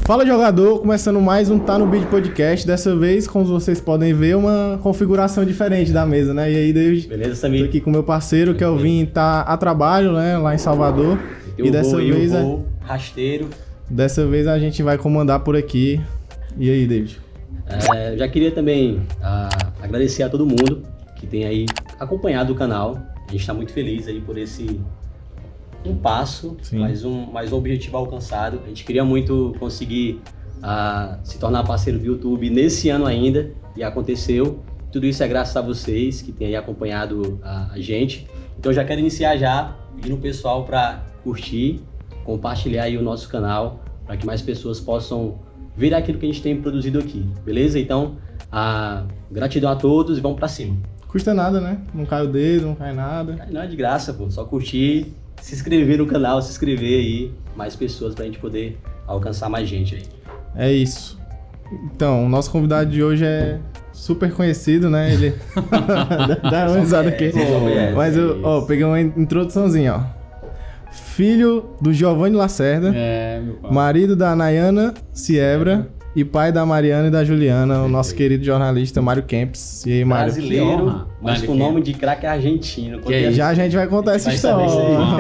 Fala, jogador, começando mais um Tá no Beat Podcast. Dessa vez, como vocês podem ver, uma configuração diferente da mesa, né? E aí, David? Beleza, Samir? Tô aqui com meu parceiro, Kelvin, tá a trabalho, né? Lá em Salvador. E dessa vez... rasteiro. Dessa vez a gente vai comandar por aqui. E aí, David? Já queria também agradecer a todo mundo que tem aí acompanhado o canal. A gente está muito feliz aí por esse passo, mais um objetivo alcançado. A gente queria muito conseguir se tornar parceiro do YouTube nesse ano ainda, e aconteceu. Tudo isso é graças a vocês que têm aí acompanhado a gente. Então já quero iniciar já pedindo o pessoal para curtir, compartilhar aí o nosso canal, para que mais pessoas possam ver aquilo que a gente tem produzido aqui, beleza? Então, gratidão a todos e vamos para cima. Custa nada, né? Não cai o dedo, não cai nada. Não é de graça, pô. Só curtir, se inscrever no canal, se inscrever aí, mais pessoas pra gente poder alcançar mais gente aí. É isso. Então, o nosso convidado de hoje é super conhecido, né? Ele... Dá uma risada aqui. Mas eu peguei uma introduçãozinha, ó. Filho do Giovanni Lacerda, meu pai. Marido da Nayana Siebra e pai da Mariana e da Juliana, o nosso querido jornalista Mário Kempis. E aí, Mário? Brasileiro, mas com nome de craque argentino. Já a gente vai contar essa história.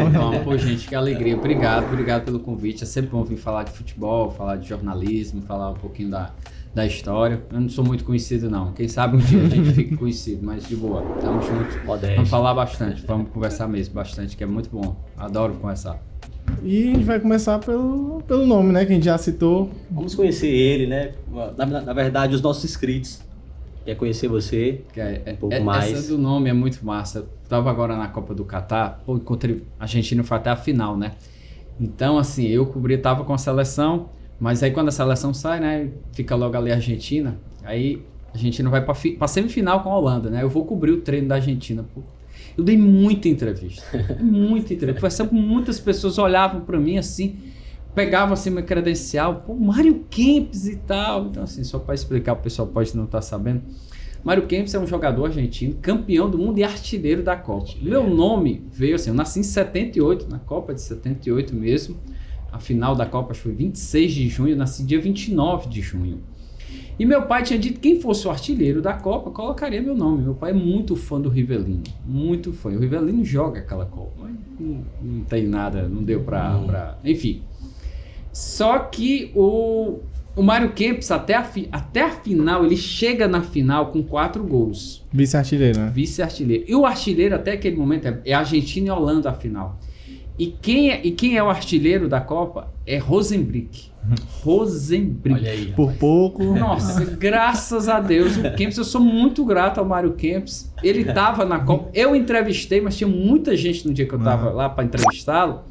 Vamos, pô, gente, que alegria. Obrigado pelo convite. É sempre bom vir falar de futebol, falar de jornalismo, falar um pouquinho da história. Eu não sou muito conhecido, não. Quem sabe um dia a gente fique conhecido, mas de boa. Tamo junto. Vamos falar bastante, vamos conversar mesmo bastante, que é muito bom. Adoro conversar. E a gente vai começar pelo nome, né? Que a gente já citou. Vamos conhecer ele, né? Na verdade, os nossos inscritos quer conhecer você um pouco mais. Essa do nome é muito massa. Eu tava agora na Copa do Catar, encontrei a Argentina, foi até a final, né? Então, assim, eu tava com a seleção, mas aí quando a seleção sai, né? Fica logo ali a Argentina, aí a Argentina vai pra semifinal com a Holanda, né? Eu vou cobrir o treino da Argentina, pô. Eu dei muita entrevista. Muitas pessoas olhavam para mim assim, pegavam assim meu credencial, pô, Mário Kempis e tal. Então assim, só para explicar, o pessoal pode não estar sabendo. Mário Kempis é um jogador argentino, campeão do mundo e artilheiro da Copa. Meu nome veio assim, eu nasci em 78, na Copa de 78 mesmo. A final da Copa acho que foi 26 de junho, eu nasci dia 29 de junho. E meu pai tinha dito que quem fosse o artilheiro da Copa colocaria meu nome. Meu pai é muito fã do Rivellino, muito fã. O Rivellino joga aquela Copa, mas não tem nada, não deu pra... Enfim. Só que o Mário Kempis, até a final, ele chega na final com 4 gols. Vice-artilheiro, né? Vice-artilheiro. E o artilheiro até aquele momento é Argentina e Holanda a final. E quem é o artilheiro da Copa é Rosenbrick. Olha aí, por pouco. Nossa, graças a Deus. O Kempis, eu sou muito grato ao Mário Kempis. Ele tava na Copa. Eu entrevistei, mas tinha muita gente no dia que eu tava lá para entrevistá-lo.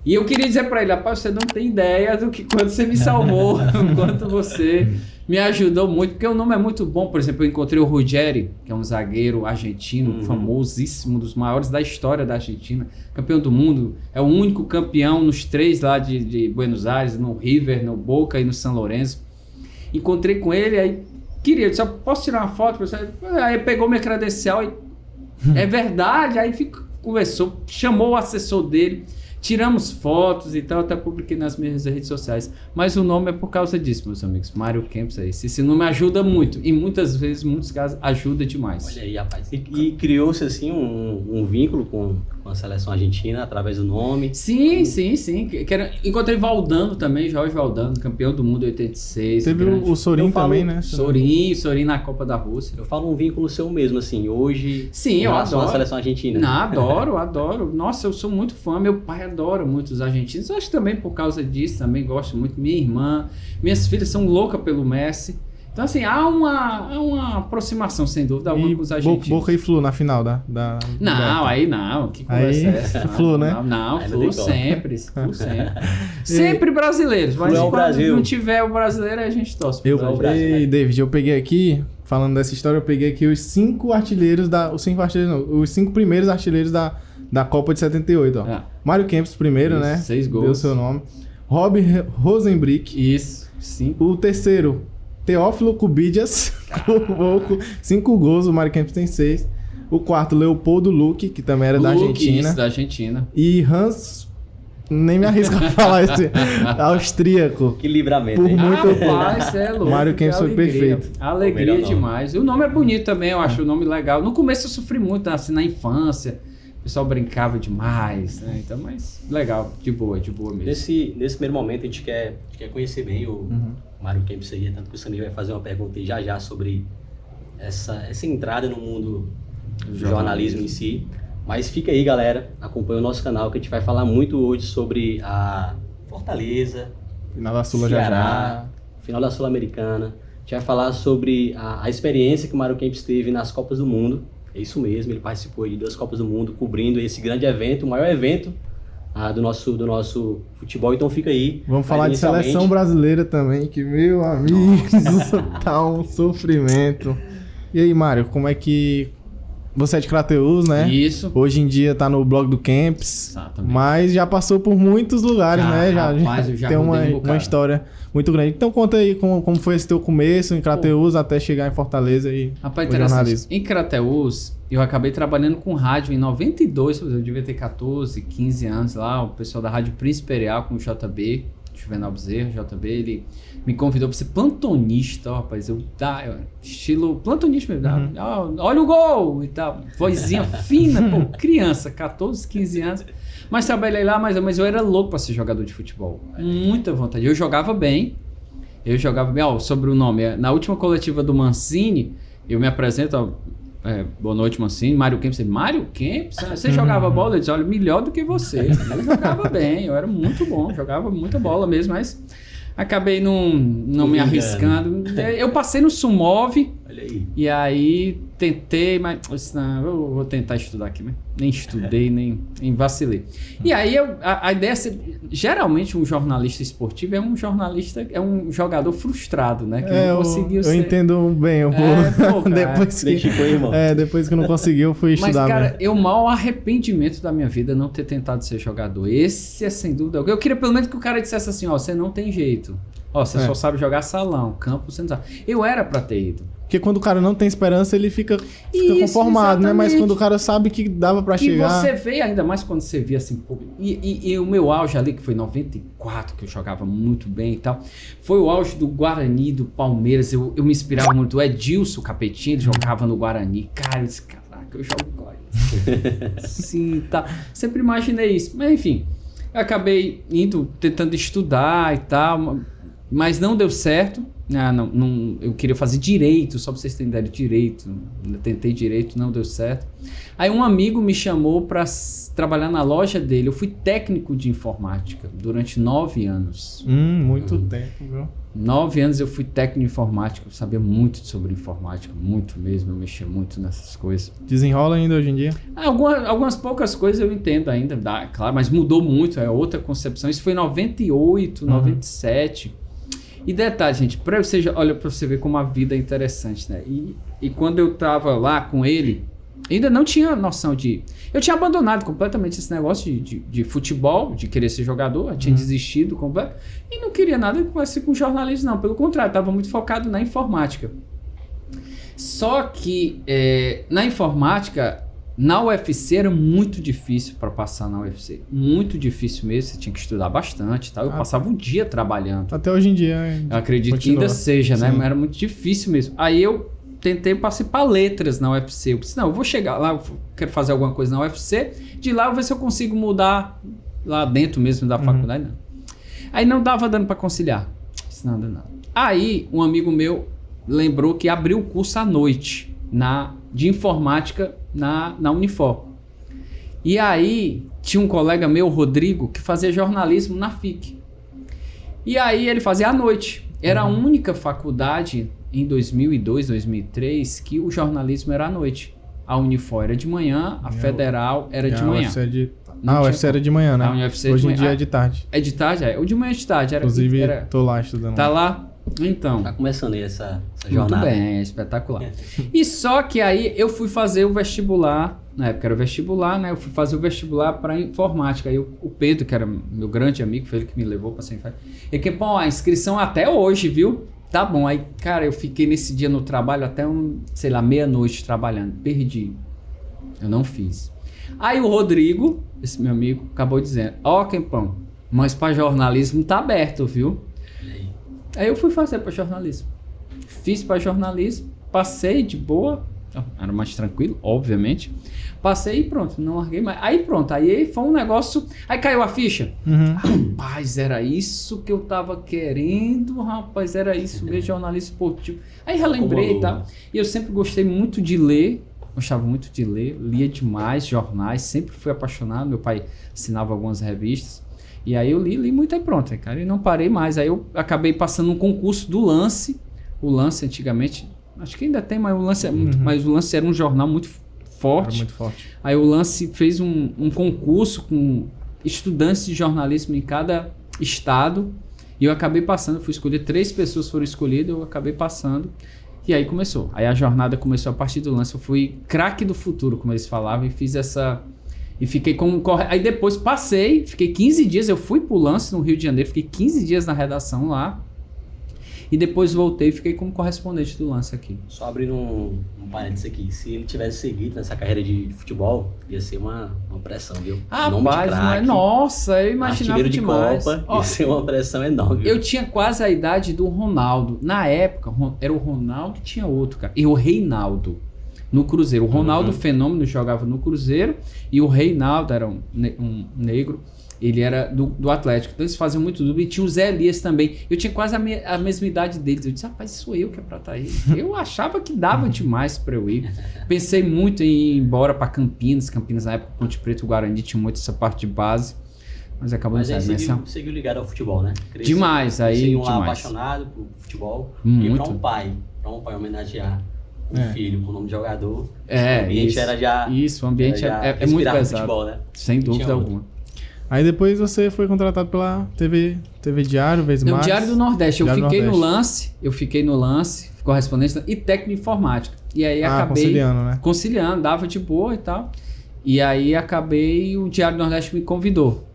E eu queria dizer para ele, rapaz, você não tem ideia do que quando você me salvou, quanto você me ajudou muito, porque o nome é muito bom. Por exemplo, eu encontrei o Ruggeri, que é um zagueiro argentino, famosíssimo, dos maiores da história da Argentina, campeão do mundo, é o único campeão nos 3 lá de Buenos Aires, no River, no Boca e no São Lourenço. Encontrei com ele, aí queria, eu disse, posso tirar uma foto pra você? Aí pegou minha credencial e é verdade, aí conversou, chamou o assessor dele, tiramos fotos e tal, até publiquei nas minhas redes sociais. Mas o nome é por causa disso, meus amigos. Mário Kempis é esse. Esse nome ajuda muito. E muitas vezes, em muitos casos, ajuda demais. Olha aí, rapaz. E criou-se, assim, um vínculo com a seleção argentina através do nome. Sim. Encontrei Valdano também, Jorge Valdano, campeão do mundo em 86. Teve o Sorin também, né? Sorin na Copa da Rússia. Eu falo um vínculo seu mesmo, assim, hoje, sim, em relação à seleção argentina. Adoro. Nossa, eu sou muito fã. Meu pai adora muito os argentinos. Eu acho que também por causa disso, também gosto muito. Minha irmã, minhas filhas são loucas pelo Messi. Então, assim, há uma aproximação, sem dúvida alguma, com os argentinos. Boca e Flu na final aí não. Que conversa é essa? Flu, né? Não, Flu sempre. Sempre brasileiros. Mas quando não tiver o brasileiro, a gente torce. Ei, David, eu peguei aqui, falando dessa história, eu peguei aqui os 5 artilheiros os 5 primeiros artilheiros da Copa de 78, ó. Mário Kempis primeiro, né? 6 gols. Deu seu nome. Rob Rosenbrick. Isso, 5. O terceiro, Teófilo Cubidias, com 5 gols, o Mário Kempis tem 6. O quarto, Leopoldo Luque, que também era da Argentina. Isso, da Argentina. E Hans nem me arrisco a falar esse austríaco. Que livramento, Por hein? muito Rapaz, é louco. Mário Kempis foi perfeito. Alegria demais. E o nome é bonito também, eu acho o nome legal. No começo eu sofri muito, assim, na infância. O pessoal brincava demais, né? Então, mas legal, de boa mesmo. Nesse primeiro momento a gente quer conhecer bem o Mário Kempis aí, tanto que o Samir vai fazer uma pergunta aí já sobre essa entrada no mundo do jornalismo em si. Mas fica aí, galera, acompanha o nosso canal que a gente vai falar muito hoje sobre a Fortaleza, Final da Sula Ceará, final da Sul-Americana. A gente vai falar sobre a experiência que o Mário Kempis teve nas Copas do Mundo. É isso mesmo, ele participou de 2 Copas do Mundo, cobrindo esse grande evento, o maior evento do nosso futebol. Então fica aí. Vamos falar de seleção brasileira também, que, meu amigo, tá um sofrimento. E aí, Mário, como é que... Você é de Crateús, né? Isso. Hoje em dia tá no blog do Kempis. Exatamente. Mas já passou por muitos lugares, né? Rapaz, eu já tem uma história muito grande. Então conta aí como foi esse teu começo em Crateús até chegar em Fortaleza e rapaz, o jornalismo. Em Crateús, eu acabei trabalhando com rádio em 92, eu devia ter 14, 15 anos lá, o pessoal da Rádio Príncipe Imperial com o JB, Juvenal Bezerra, JB, ele me convidou para ser plantonista, ó, rapaz, estilo plantonista mesmo, olha o gol e tal, vozinha fina, pô, criança, 14, 15 anos, mas trabalhei lá, mas eu era louco para ser jogador de futebol, muita vontade, eu jogava bem, ó, sobre o nome, na última coletiva do Mancini, eu me apresento, ó, boa noite, Mancini, Mário Kempis, Mário Kempis, você jogava bola? Eu disse, olha, melhor do que você, eu jogava bem, eu era muito bom, jogava muita bola mesmo, mas acabei não me arriscando. Eu passei no Sumov. Olha aí. E aí tentei, mas não, eu vou tentar estudar aqui, mas nem estudei, nem vacilei. E aí a ideia é geralmente um jornalista esportivo é um jogador frustrado, né? Que não conseguiu ser. Eu entendo bem, depois que não conseguiu, eu fui estudar. Mas, cara, mesmo. o maior arrependimento da minha vida é não ter tentado ser jogador. Esse é sem dúvida. Eu queria pelo menos que o cara dissesse assim, ó, você não tem jeito. Ó, você só sabe jogar salão, campo, você não sabe. Eu era pra ter ido. Porque quando o cara não tem esperança, ele fica conformado, exatamente, né? Mas quando o cara sabe que dava pra chegar... E você vê, ainda mais quando você vê assim... Pô, e o meu auge ali, que foi em 94, que eu jogava muito bem e tal, foi o auge do Guarani, do Palmeiras. Eu me inspirava muito. O Edilson Capetinho, ele jogava no Guarani. Cara, eu disse, caraca, eu jogo igual. Sim, tá. Sempre imaginei isso. Mas enfim, eu acabei tentando estudar e tal, mas não deu certo. Eu queria fazer direito, só pra vocês entenderem, direito. Eu tentei direito, não deu certo. Aí um amigo me chamou para trabalhar na loja dele. Eu fui técnico de informática durante 9 anos. Muito tempo, viu? 9 anos eu fui técnico de informática. Eu sabia muito sobre informática, muito mesmo. Eu mexia muito nessas coisas. Desenrola ainda hoje em dia? Algumas poucas coisas eu entendo ainda, claro, mas mudou muito, é outra concepção. Isso foi em 98, 97. E detalhe, gente, pra você ver como a vida é interessante, né? E quando eu tava lá com ele, ainda não tinha noção de... Eu tinha abandonado completamente esse negócio de futebol, de querer ser jogador, eu tinha desistido completamente, e não queria nada com jornalismo, não. Pelo contrário, estava muito focado na informática. Só que na informática... Na UFC era muito difícil para passar na UFC. Muito difícil mesmo, você tinha que estudar bastante e tal. Eu passava um dia trabalhando. Até hoje em dia. Eu acredito que ainda seja, né? Mas era muito difícil mesmo. Aí eu tentei participar letras na UFC. Eu disse, não, eu vou chegar lá, eu quero fazer alguma coisa na UFC. De lá eu vou ver se eu consigo mudar lá dentro mesmo da faculdade. Não. Aí não dava dando para conciliar. Disse, nada. Aí um amigo meu lembrou que abriu o curso à noite de informática na Unifor. E aí tinha um colega meu, Rodrigo, que fazia jornalismo na FIC. E aí ele fazia à noite. Era a única faculdade em 2002, 2003 que o jornalismo era à noite. A Unifor era de manhã, a Federal era de manhã. A UFC era de manhã, né? Hoje em dia é de tarde. É de tarde? O de manhã é de tarde. Inclusive, tô lá estudando. Tá lá? Então. Tá começando aí essa jornada. Muito bem, é espetacular. E só que aí eu fui fazer o vestibular, na época era o vestibular, né? Eu fui fazer o vestibular para informática. Aí o Pedro, que era meu grande amigo, foi ele que me levou para ser informática. Ele que, pô, a inscrição até hoje, viu? Tá bom. Aí, cara, eu fiquei nesse dia no trabalho até meia-noite trabalhando. Perdi. Eu não fiz. Aí o Rodrigo, esse meu amigo, acabou dizendo, Kempão, mas para jornalismo tá aberto, viu? Aí eu fui fazer para jornalismo. Fiz para jornalismo, passei de boa, era mais tranquilo, obviamente. Passei e pronto, não larguei mais. Aí pronto, aí foi um negócio, aí caiu a ficha. Rapaz, era isso que eu tava querendo, rapaz, era isso mesmo, jornalismo esportivo. Aí relembrei e tal. E eu sempre gostei muito de ler, gostava muito de ler, lia demais jornais, sempre fui apaixonado, meu pai assinava algumas revistas. E aí eu li muito, aí pronto, cara, e não parei mais. Aí eu acabei passando um concurso do Lance. O Lance antigamente, acho que ainda tem, mas o Lance era um jornal muito forte. Era muito forte. Aí o Lance fez um concurso com estudantes de jornalismo em cada estado. E eu acabei passando, fui escolher, 3 pessoas foram escolhidas, eu acabei passando. E aí começou. Aí a jornada começou a partir do Lance. Eu fui craque do futuro, como eles falavam, e fiz essa... E fiquei como... Aí depois passei, fiquei 15 dias, eu fui pro Lance no Rio de Janeiro, fiquei 15 dias na redação lá. E depois voltei e fiquei como correspondente do Lance aqui. Só abrindo um parênteses aqui. Se ele tivesse seguido nessa carreira de futebol, ia ser uma pressão, viu? Rapaz, nossa, eu imaginava demais. De Copa, ia ser uma pressão enorme. Eu tinha quase a idade do Ronaldo. Na época, era o Ronaldo e tinha outro, cara. E o Reinaldo, no Cruzeiro. O Ronaldo Fenômeno jogava no Cruzeiro e o Reinaldo era um negro. Ele era do Atlético, então eles faziam muito duplo. E tinha o Zé Elias também. Eu tinha quase a mesma idade deles. Eu disse, rapaz, sou eu que é pra estar aí. Eu achava que dava demais pra eu ir. Pensei muito em ir embora pra Campinas. Campinas, na época, Ponte Preta e Guarani tinha muito essa parte de base. Mas acabou não saindo. Seguiu ligado ao futebol, né? Demais, aí demais. Lá apaixonado por futebol. Muito. E pra um pai homenagear um filho com o nome de jogador. O ambiente era já... Isso, o ambiente é muito pesado. Futebol, né? Sem dúvida alguma. Aí depois você foi contratado pela TV Diário, Vez Mais. Diário do Nordeste. Eu fiquei no Lance, correspondente e técnico de informática. E aí acabei... conciliando, né? Conciliando, dava de boa e tal. E aí o Diário do Nordeste me convidou.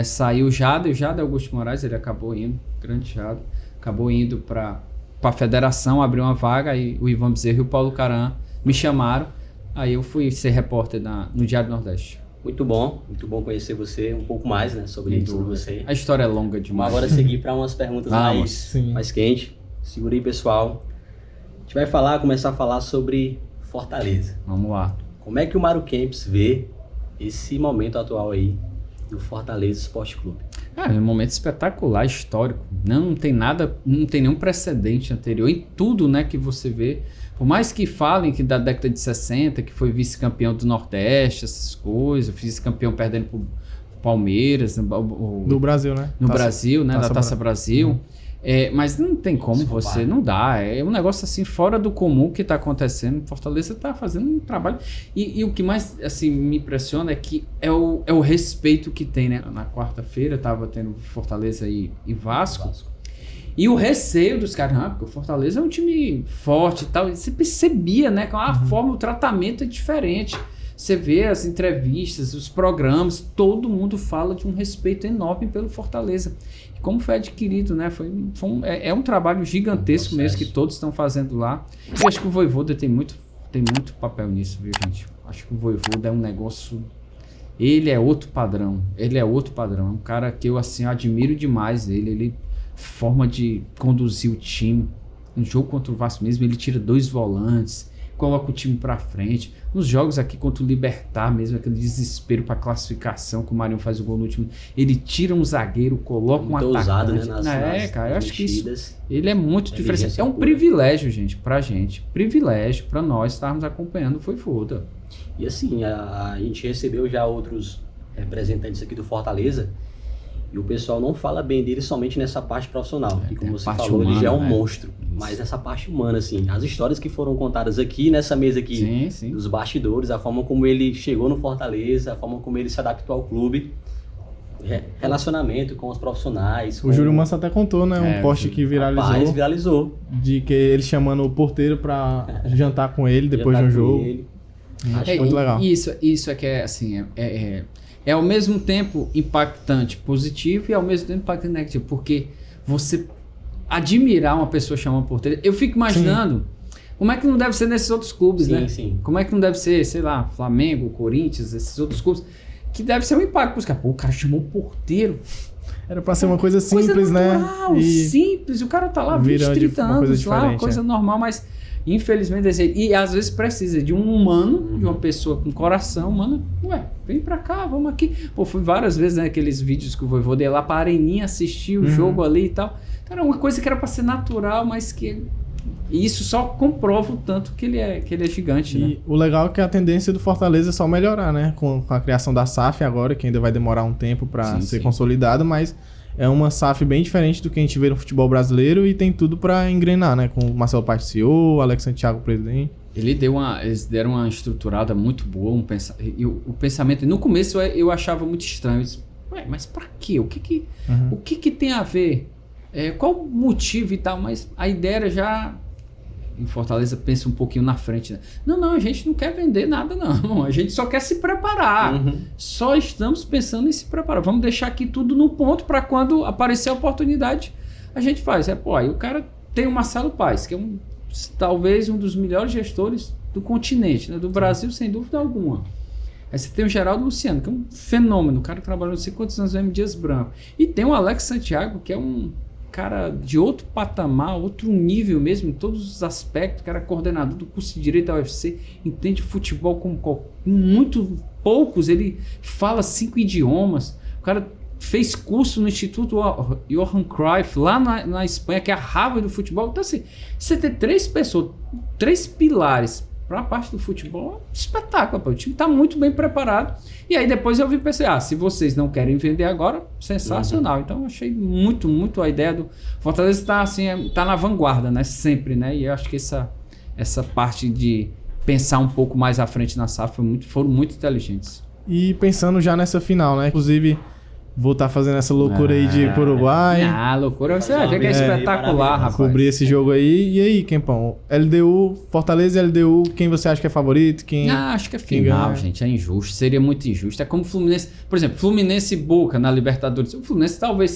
Saiu o Jada Augusto Moraes, ele acabou indo, grande Jada, acabou indo para a federação, abriu uma vaga, aí o Ivan Bezerra e o Paulo Caran me chamaram. Aí eu fui ser repórter no Diário do Nordeste. Muito bom conhecer você um pouco mais, né, sobre você. A história é longa demais. Agora seguir para umas perguntas mais quentes. Segura aí, pessoal. A gente vai começar a falar sobre Fortaleza. Vamos lá. Como é que o Mário Kempis vê esse momento atual aí do Fortaleza Esporte Clube? É um momento espetacular, histórico. Não tem nada, não tem nenhum precedente anterior em tudo, né, que você vê. Por mais que falem que da década de 60, que foi vice-campeão do Nordeste, essas coisas, vice-campeão perdendo pro Palmeiras. Do Brasil, né? No Brasil, né? Da Taça Brasil. Mas não tem como você, não dá. É um negócio assim fora do comum que está acontecendo. Fortaleza está fazendo um trabalho. E o que mais assim, me impressiona é que é o respeito que tem, né? Na quarta-feira estava tendo Fortaleza e Vasco. E o receio dos caras, porque o Fortaleza é um time forte e tal. E você percebia, né? Que a forma, o tratamento é diferente. Você vê as entrevistas, os programas, todo mundo fala de um respeito enorme pelo Fortaleza. E como foi adquirido, né? É um trabalho gigantesco mesmo que todos estão fazendo lá. E acho que o Vojvoda tem muito papel nisso, viu, gente? Acho que o Vojvoda é um negócio... Ele é outro padrão. É um cara que eu, assim, admiro demais ele. Forma de conduzir o time. No jogo contra o Vasco mesmo, ele tira 2 volantes, coloca o time pra frente. Nos jogos aqui contra o Libertad mesmo, aquele desespero pra classificação, que o Marinho faz o gol no último, ele tira um zagueiro, coloca um atacante. Ousado, né? Cara, eu acho que isso, ele é muito diferente. É um privilégio, gente, privilégio pra nós estarmos acompanhando o Vojvoda. E assim, a gente recebeu já outros representantes aqui do Fortaleza, e o pessoal não fala bem dele somente nessa parte profissional. E como você falou, humana, ele já é um monstro. Mas essa parte humana, assim, as histórias que foram contadas aqui, nessa mesa aqui, dos bastidores, a forma como ele chegou no Fortaleza, a forma como ele se adaptou ao clube, relacionamento com os profissionais. O Júlio Manso até contou, né? Um post que viralizou. De que ele chamando o porteiro pra jantar com ele depois de um jogo. Acho muito legal. Isso é que é, assim, é ao mesmo tempo impactante positivo e ao mesmo tempo impactante negativo, porque você admirar uma pessoa chamando porteiro, eu fico imaginando Como é que não deve ser nesses outros clubes, sim, né? Sim. Como é que não deve ser, sei lá, Flamengo, Corinthians, esses outros clubes, que deve ser um impacto pros caras. Pô, o cara chamou o porteiro. Era pra ser uma coisa simples, natural, né? simples, o cara tá lá 20, 30 anos, lá, uma coisa normal, mas infelizmente, e às vezes precisa de um humano, de uma pessoa com coração humano, vem pra cá, vamos aqui. Pô, fui várias vezes naqueles vídeos que o Vojvoda ia lá pra Areninha assistir o jogo ali e tal. Então era uma coisa que era pra ser natural, mas que... E isso só comprova o tanto que ele é gigante, né? E o legal é que a tendência do Fortaleza é só melhorar, né? Com a criação da SAF agora, que ainda vai demorar um tempo pra ser consolidado, mas é uma SAF bem diferente do que a gente vê no futebol brasileiro e tem tudo pra engrenar, né? Com o Marcelo Paes CEO, Alex Santiago presidente. Eles deram uma estruturada muito boa, e o pensamento... No começo eu achava muito estranho. Eu disse, mas pra quê? O que tem a ver? Qual o motivo e tal? Mas a ideia era já... Em Fortaleza pensa um pouquinho na frente, né? Não, a gente não quer vender nada, não. A gente só quer se preparar. Só estamos pensando em se preparar. Vamos deixar aqui tudo no ponto para quando aparecer a oportunidade, a gente faz. Aí o cara tem o Marcelo Paes, que é talvez um dos melhores gestores do continente, né? Do Brasil, sem dúvida alguma. Aí você tem o Geraldo Luciano, que é um fenômeno. O cara trabalhou não sei quantos anos no M. Dias Branco. E tem o Alex Santiago, que é um cara de outro patamar, outro nível mesmo, em todos os aspectos, cara coordenador do curso de Direito da UFC, entende futebol como muito poucos, ele fala 5 idiomas, o cara fez curso no Instituto Johan Cruyff, lá na Espanha, que é a Harvard do futebol. Então assim, você ter 3 pessoas, 3 pilares para a parte do futebol, é um espetáculo, o time está muito bem preparado. E aí depois eu vi pensar, se vocês não querem vender agora, sensacional. Então eu achei muito a ideia do Fortaleza está assim, tá na vanguarda, né? Sempre, né? E eu acho que essa parte de pensar um pouco mais à frente na SAF foram muito inteligentes. E pensando já nessa final, né? Inclusive, vou estar fazendo essa loucura aí de ir pro Uruguai. Loucura, você vai ver que é espetacular, rapaz. Cobrir esse jogo aí. E aí, Kempão? LDU, Fortaleza e LDU, quem você acha que é favorito? Acho que é final, gente. É injusto. Seria muito injusto. É como o Fluminense. Por exemplo, Fluminense e Boca na Libertadores. O Fluminense talvez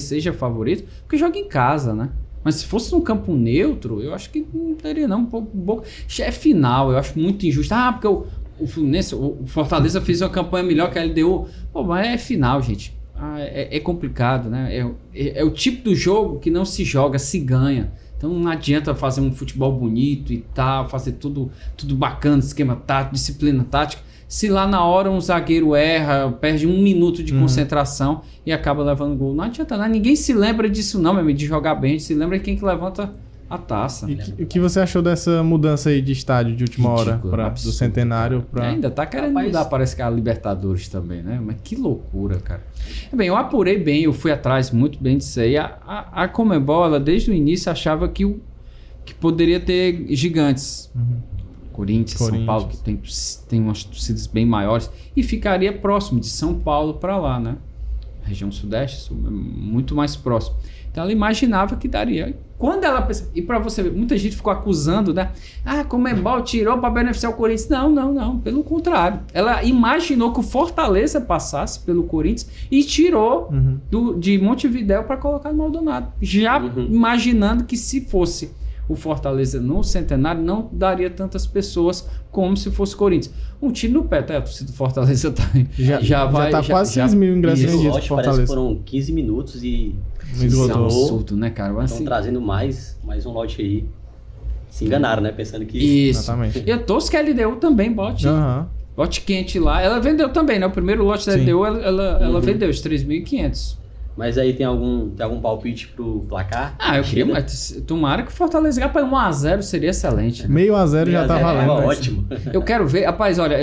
seja favorito, porque joga em casa, né? Mas se fosse num campo neutro, eu acho que não teria não. Boca. É final, eu acho muito injusto. Porque o Fluminense, o Fortaleza fez uma campanha melhor que a LDU. Mas é final, gente. É complicado, né? É o tipo do jogo que não se joga, se ganha. Então não adianta fazer um futebol bonito e tal, fazer tudo bacana, esquema tático, disciplina tática. Se lá na hora um zagueiro erra, perde 1 minuto de concentração e acaba levando gol. Não adianta nada. Ninguém se lembra disso não, meu amigo, de jogar bem. A gente se lembra de quem que levanta a taça. E o que você achou dessa mudança aí de estádio de última hora do Centenário para... Ainda tá querendo mudar, parece que a Libertadores também, né? Mas que loucura, cara. Bem, eu apurei bem, eu fui atrás muito bem disso aí. A Conmebol, ela desde o início achava que poderia ter gigantes. Corinthians, São Paulo, que tem umas torcidas bem maiores, e ficaria próximo de São Paulo para lá, né? Região Sudeste, muito mais próximo. Então ela imaginava que daria. Quando ela pensa, e para você ver, muita gente ficou acusando, né? Conmebol tirou para beneficiar o Corinthians. Não, pelo contrário. Ela imaginou que o Fortaleza passasse pelo Corinthians e tirou de Montevidéu para colocar no Maldonado. Já imaginando que se fosse o Fortaleza no Centenário, não daria tantas pessoas como se fosse Corinthians. Um tiro no pé, tá? A torcida do Fortaleza tá, já tá quase 6 mil ingressos vendidos pro Fortaleza. Parece que foram 15 minutos e isso é um absurdo, né, cara? Estão trazendo mais um lote aí. Se enganaram, né? Pensando que... Isso. Exatamente. E eu torço que a LDU também bote quente lá. Ela vendeu também, né? O primeiro lote da LDU, ela vendeu os 3.500. Mas aí tem algum palpite pro placar? Eu queria, mas tomara que o Fortaleza ganhe para 1-0, seria excelente. Né? 0,5 já tá valendo. Ótimo. Eu quero ver, rapaz, olha,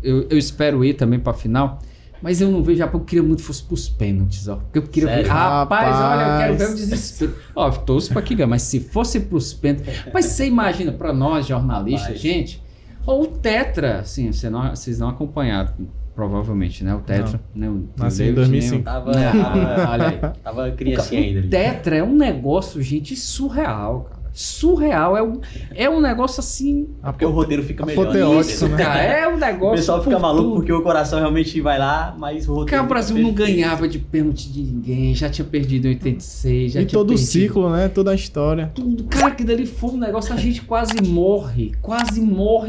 eu espero ir também pra final, mas eu não vejo já, porque eu queria muito que fosse pros pênaltis, ó. Porque eu queria ver. Rapaz, olha, eu quero ver o desespero. Ó, torço pra que ganhe, mas se fosse pros pênaltis. Mas você imagina, pra nós jornalistas, gente, o Tetra, assim, vocês não acompanharam. Provavelmente, né? O Tetra. Né? Nasceu em 2005. Olha aí. Tava criancinha ainda. O Tetra é um negócio, gente, surreal, cara. surreal. É um negócio assim... Porque o roteiro fica melhor. Apoteótico, né? Cara, é um negócio... O pessoal fica maluco porque o coração realmente vai lá, mas o roteiro... Cara, o Brasil não ganhava de pênalti de ninguém, já tinha perdido em 86, já e tinha todo o perdido... ciclo, né? Toda a história. Tudo, cara, que dali foi um negócio, a gente quase morre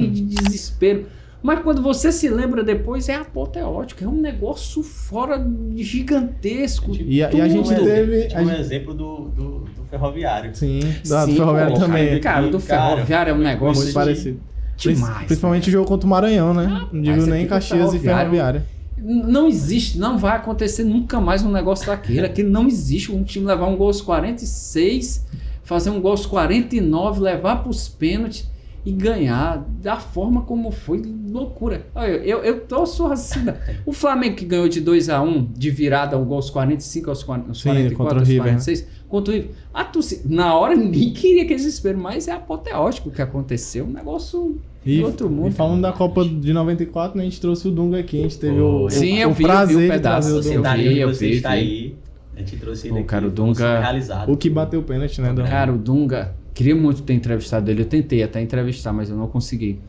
de desespero. Mas quando você se lembra depois, é apoteótico, é um negócio fora de gigantesco. E a gente teve... Tinha um exemplo do Ferroviário. Sim, do Ferroviário também. Cara, do Ferroviário é um negócio muito parecido. Demais. Principalmente o jogo contra o Maranhão, né? Não digo nem Caxias e Ferroviária. Não existe, não vai acontecer nunca mais um negócio daquele. Aquilo não existe. Um time levar um gol aos 46, fazer um gol aos 49, levar para os pênaltis e ganhar da forma como foi, loucura. Eu tô surracida. O Flamengo que ganhou de 2-1 de virada, um gol aos 45, aos 44, contra o aos River, 46, contra o River. A torcida, na hora ninguém queria aquele desespero, mas é apoteótico o que aconteceu, um negócio de outro mundo. E falando da Copa de 94, a gente trouxe o Dunga aqui, a gente teve o prazer de trazer o Dunga. Você está aí, a gente trouxe ele aqui, cara, o Dunga, realizado. O que bateu o pênalti, né, Dunga? Cara, o Dunga, queria muito ter entrevistado ele, eu tentei até entrevistar, mas eu não consegui.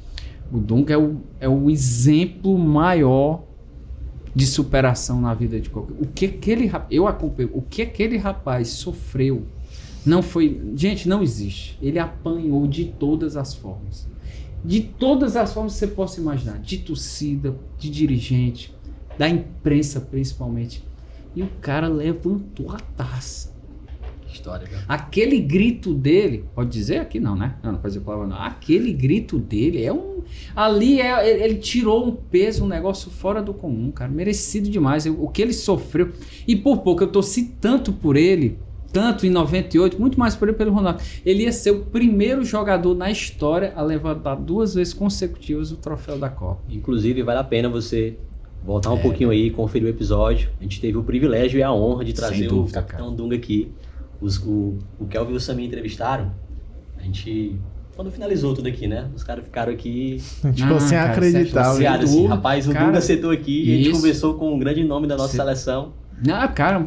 O Dunga é o exemplo maior de superação na vida de qualquer... Eu acompanhei, o que aquele rapaz sofreu, não foi... Gente, não existe. Ele apanhou de todas as formas. De todas as formas que você possa imaginar. De torcida, de dirigente, da imprensa principalmente. E o cara levantou a taça. História, cara. Aquele grito dele, pode dizer aqui não, né? Não pode dizer palavra não. Aquele grito dele ele tirou um peso, um negócio fora do comum, cara, merecido demais. O que ele sofreu, e por pouco eu torci tanto por ele, tanto em 98, muito mais por ele, pelo Ronaldo. Ele ia ser o primeiro jogador na história a levantar 2 vezes consecutivas o troféu da Copa. Inclusive, vale a pena você voltar um pouquinho aí, conferir o episódio. A gente teve o privilégio e a honra de trazer o Capitão Dunga aqui. O Kelvin e o Samir entrevistaram, a gente, quando finalizou tudo aqui, né? Os caras ficaram aqui... Tipo, sem acreditar. Assim, rapaz, o Dunga sentou aqui e a gente conversou com um grande nome da nossa seleção. Não, cara,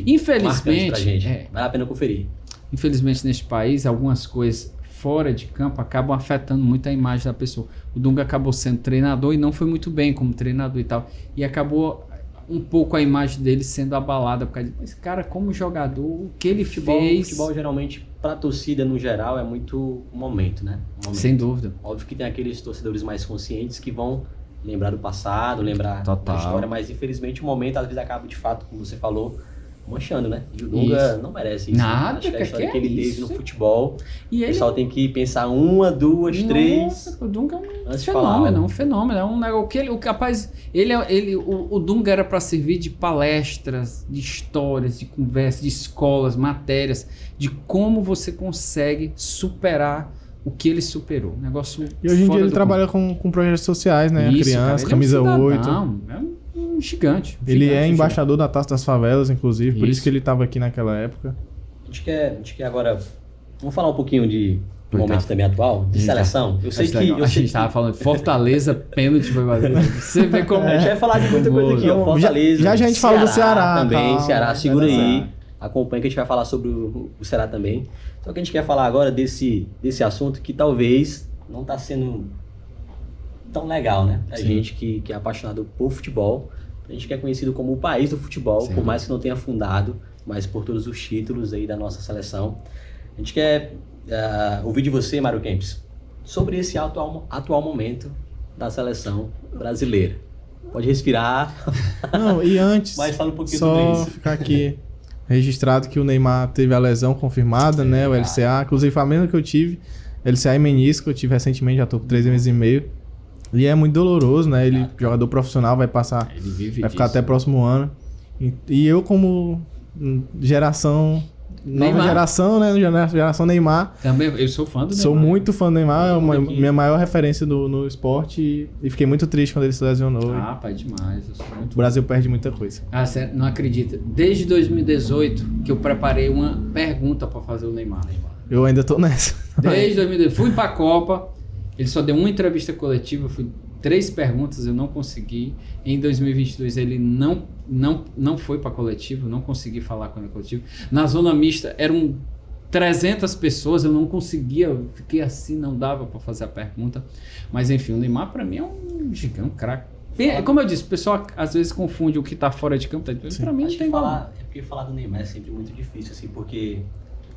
infelizmente... Pra gente. Vale a pena conferir. Infelizmente, neste país, algumas coisas fora de campo acabam afetando muito a imagem da pessoa. O Dunga acabou sendo treinador e não foi muito bem como treinador e tal. E acabou... um pouco a imagem dele sendo abalada por causa de... Mas, cara, como jogador, o que ele fez... Futebol, geralmente, pra torcida no geral, é muito um momento, né? Sem dúvida. Óbvio que tem aqueles torcedores mais conscientes que vão lembrar do passado, lembrar da história, mas infelizmente o momento, às vezes, acaba, de fato, como você falou, manchando, né? E o Dunga não merece isso. Nada, acho que a história que ele teve no futebol, e o pessoal tem que pensar 1, 2, 3... O Dunga é um fenômeno, é um negócio o Dunga era para servir de palestras, de histórias, de conversas, de escolas, matérias, de como você consegue superar o que ele superou. Negócio. E hoje em dia ele trabalha com projetos sociais, né? Isso, criança, camisa 8. É um gigante. Ele é embaixador da Taça das Favelas, inclusive, por isso que ele estava aqui naquela época. A gente quer agora... Vamos falar um pouquinho de momento também atual, de seleção. Eu sei que... A gente estava falando de Fortaleza, pênalti foi bater. Você vê como... A gente vai falar de muita coisa aqui, ó. Fortaleza, já a gente fala do Ceará. Também, Ceará, segura aí. Acompanha que a gente vai falar sobre o Ceará também. Só que a gente quer falar agora desse assunto que talvez não está sendo tão legal, né? A gente que é apaixonado por futebol, a gente que é conhecido como o país do futebol, por mais que não tenha fundado, mas por todos os títulos aí da nossa seleção. A gente quer ouvir de você, Mário Kempis, sobre esse atual momento da seleção brasileira. Pode respirar. Não, e antes, mas fala um pouquinho só ficar aqui registrado que o Neymar teve a lesão confirmada, né? O LCA, inclusive foi a mesma que eu tive, LCA e menisco, eu tive recentemente, já tô com 3 meses e meio. E é muito doloroso, né? Ele, jogador profissional, vai ficar até próximo ano. E eu, como geração... Nova geração, né? Geração Neymar. Também, eu sou fã do Neymar. Sou muito fã do Neymar, é minha maior referência no esporte. E fiquei muito triste quando ele se lesionou. Pai, demais. O Brasil perde muita coisa. Você não acredita. Desde 2018 que eu preparei uma pergunta pra fazer o Neymar. Eu ainda tô nessa. Desde 2018. Fui pra Copa, ele só deu uma entrevista coletiva, fui 3 perguntas, eu não consegui. Em 2022 ele não foi para coletivo, não consegui falar com ele coletivo. Na zona mista era um 300 pessoas, eu não conseguia, eu fiquei assim, não dava para fazer a pergunta. Mas enfim, o Neymar para mim é um gigante, um craque. Como eu disse, o pessoal às vezes confunde o que tá fora de campo. Para mim não tem falar, é porque falar do Neymar é sempre muito difícil, assim, porque,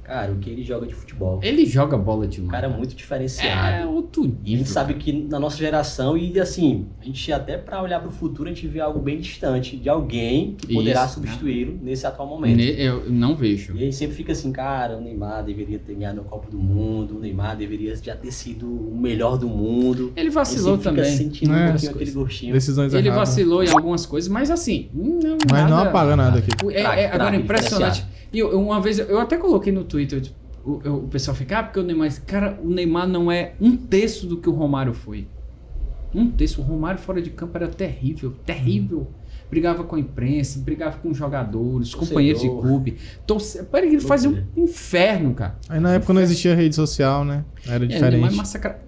cara, o que ele joga de futebol. Ele joga bola demais. O cara é muito diferenciado. É outro nível. A gente sabe que na nossa geração, e assim, a gente até para olhar para o futuro, a gente vê algo bem distante de alguém que poderá substituí-lo nesse atual momento. Eu não vejo. E aí sempre fica assim, cara, o Neymar deveria ter ganhado o Copa do Mundo, o Neymar deveria já ter sido o melhor do mundo. Ele vacilou também. Fica sentindo um pouquinho aquele gostinho. Decisões ele erradas. Vacilou em algumas coisas, mas assim, não apaga nada aqui. Agora é impressionante. E uma vez, eu até coloquei no Twitter, o pessoal fica, porque o Neymar... Cara, o Neymar não é 1/3 do que o Romário foi. 1/3. O Romário fora de campo era terrível, terrível. Brigava com a imprensa, brigava com os jogadores, companheiros de clube. Parece que ele fazia um inferno, cara. Aí na época não existia rede social, né? Era diferente.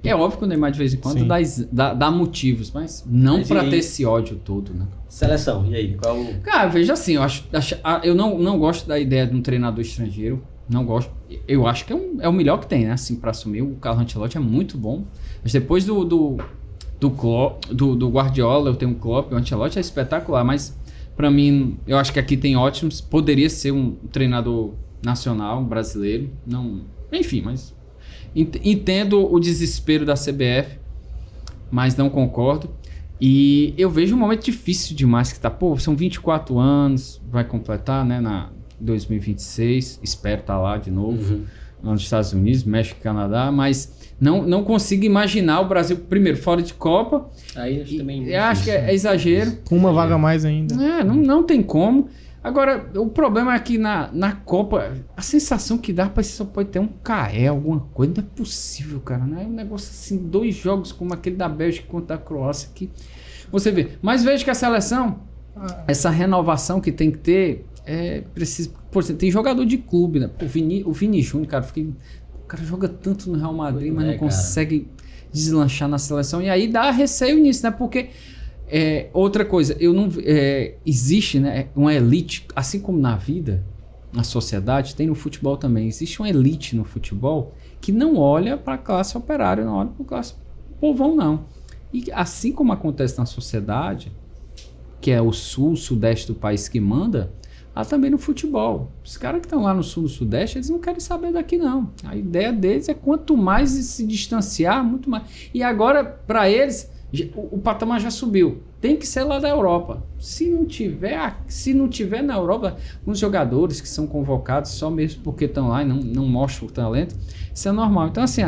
É óbvio que o Neymar de vez em quando dá motivos, mas não pra ter esse ódio todo, né? Seleção, e aí? Qual... Cara, veja assim, eu não gosto da ideia de um treinador estrangeiro. Não gosto. Eu acho que é o melhor que tem, né? Assim, pra assumir. O Carlo Ancelotti é muito bom. Mas depois do Guardiola, eu tenho um Klopp, o Ancelotti é espetacular. Mas, pra mim, eu acho que aqui tem ótimos. Poderia ser um treinador nacional, brasileiro. Não, enfim, mas... Entendo o desespero da CBF, mas não concordo. E eu vejo um momento difícil demais que tá... Pô, são 24 anos, vai completar, né? Na 2026, espero estar lá de novo, nos Estados Unidos, México e Canadá, mas não consigo imaginar o Brasil, primeiro, fora de Copa. Aí também eu acho que é exagero. Com uma vaga a mais ainda. Não tem como. Agora, o problema é que na Copa, a sensação que dá para só pode ter um Caé, alguma coisa, não é possível, cara. Não é um negócio assim, 2 jogos como aquele da Bélgica contra a Croácia que você vê. Mas veja que a seleção, essa renovação que tem que ter, preciso. Por exemplo, tem jogador de clube, né? O Vini Júnior, cara, o cara joga tanto no Real Madrid, mas não consegue deslanchar na seleção. E aí dá receio nisso, né? Porque outra coisa, existe, né, uma elite, assim como na vida, na sociedade, tem no futebol também. Existe uma elite no futebol que não olha para a classe operária, não olha para a classe povão, não. E assim como acontece na sociedade, que é o sul, sudeste do país que manda, há também no futebol. Os caras que estão lá no sul, no sudeste, eles não querem saber daqui, não. A ideia deles é quanto mais se distanciar, muito mais. E agora, para eles, o patamar já subiu. Tem que ser lá da Europa. Se não tiver na Europa, uns jogadores que são convocados só mesmo porque estão lá e não mostram o talento, isso é normal. Então, assim...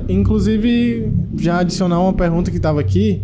Inclusive, já adicionar uma pergunta que estava aqui,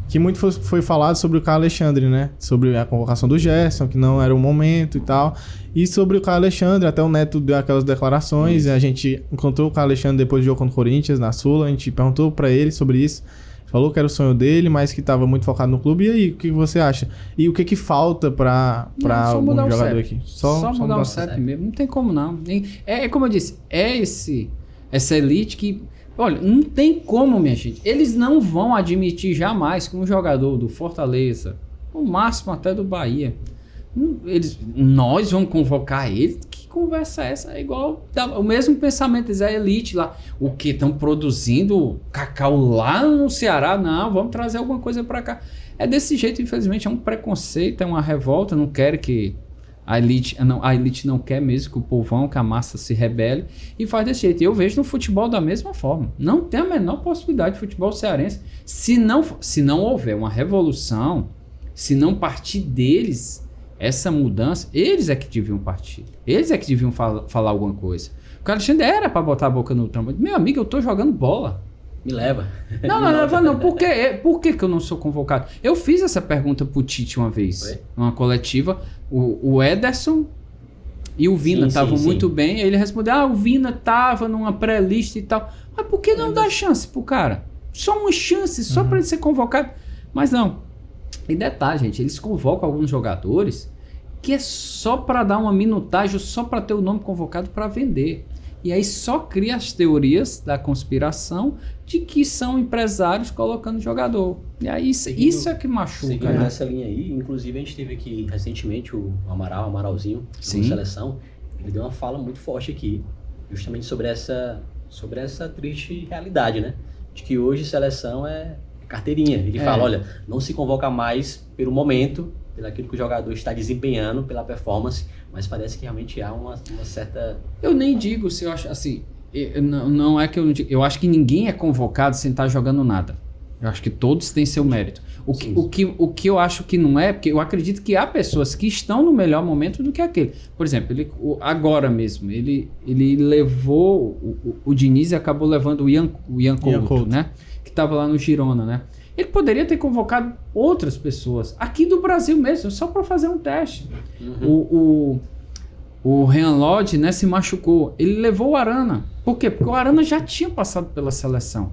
que muito foi falado sobre o Carlos Alexandre, né? Sobre a convocação do Gerson, que não era o momento e tal. E sobre o Carlos Alexandre, até o Neto deu aquelas declarações. E a gente encontrou o Carlos Alexandre depois do jogo contra o Corinthians, na Sula. A gente perguntou pra ele sobre isso. Falou que era o sonho dele, mas que estava muito focado no clube. E aí, o que você acha? E o que falta pra algum jogador aqui? Só mudar o CEP mesmo. Não tem como, não. É como eu disse, essa elite que... Olha, não tem como, minha gente. Eles não vão admitir jamais que um jogador do Fortaleza, no máximo até do Bahia, nós vamos convocar ele? Que conversa é essa? É igual o mesmo pensamento, eles é elite lá. O que estão produzindo cacau lá no Ceará? Não, vamos trazer alguma coisa para cá. É desse jeito, infelizmente, é um preconceito, é uma revolta, não quer que... A elite não quer mesmo que o povão, que a massa se rebele e faz desse jeito. E eu vejo no futebol da mesma forma. Não tem a menor possibilidade de futebol cearense. Se não houver uma revolução, se não partir deles essa mudança, eles é que deviam partir. Eles é que deviam falar alguma coisa. O Carlos Alexandre era para botar a boca no trampo. Meu amigo, eu tô jogando bola. Me leva. Não. Por que eu não sou convocado? Eu fiz essa pergunta pro Tite uma vez, numa coletiva. O Ederson e o Vina estavam muito bem. Aí ele respondeu, o Vina tava numa pré-lista e tal. Mas por que não dá chance pro cara? Só uma chance, só para ele ser convocado. Mas não. E detalhe, gente, eles convocam alguns jogadores que é só para dar uma minutagem, só para ter o nome convocado para vender. E aí só cria as teorias da conspiração de que são empresários colocando jogador. E aí isso é que machuca. Né? Nessa linha aí, inclusive a gente teve aqui recentemente o Amaralzinho, da seleção, ele deu uma fala muito forte aqui. justamente sobre essa triste realidade, né? De que hoje seleção é carteirinha. Ele fala, olha, não se convoca mais pelo momento, pelo aquilo que o jogador está desempenhando, pela performance, mas parece que realmente há uma certa... Eu nem digo se eu acho assim, não é que eu não digo, eu acho que ninguém é convocado sem estar jogando nada. Eu acho que todos têm seu mérito. O que eu acho que não é, porque eu acredito que há pessoas que estão no melhor momento do que aquele. Por exemplo, agora mesmo, ele levou, o Diniz acabou levando o Ian Couto, né? Que estava lá no Girona, né? Ele poderia ter convocado outras pessoas, aqui do Brasil mesmo, só para fazer um teste. O Renan Lodge, né, se machucou. Ele levou o Arana. Por quê? Porque o Arana já tinha passado pela seleção.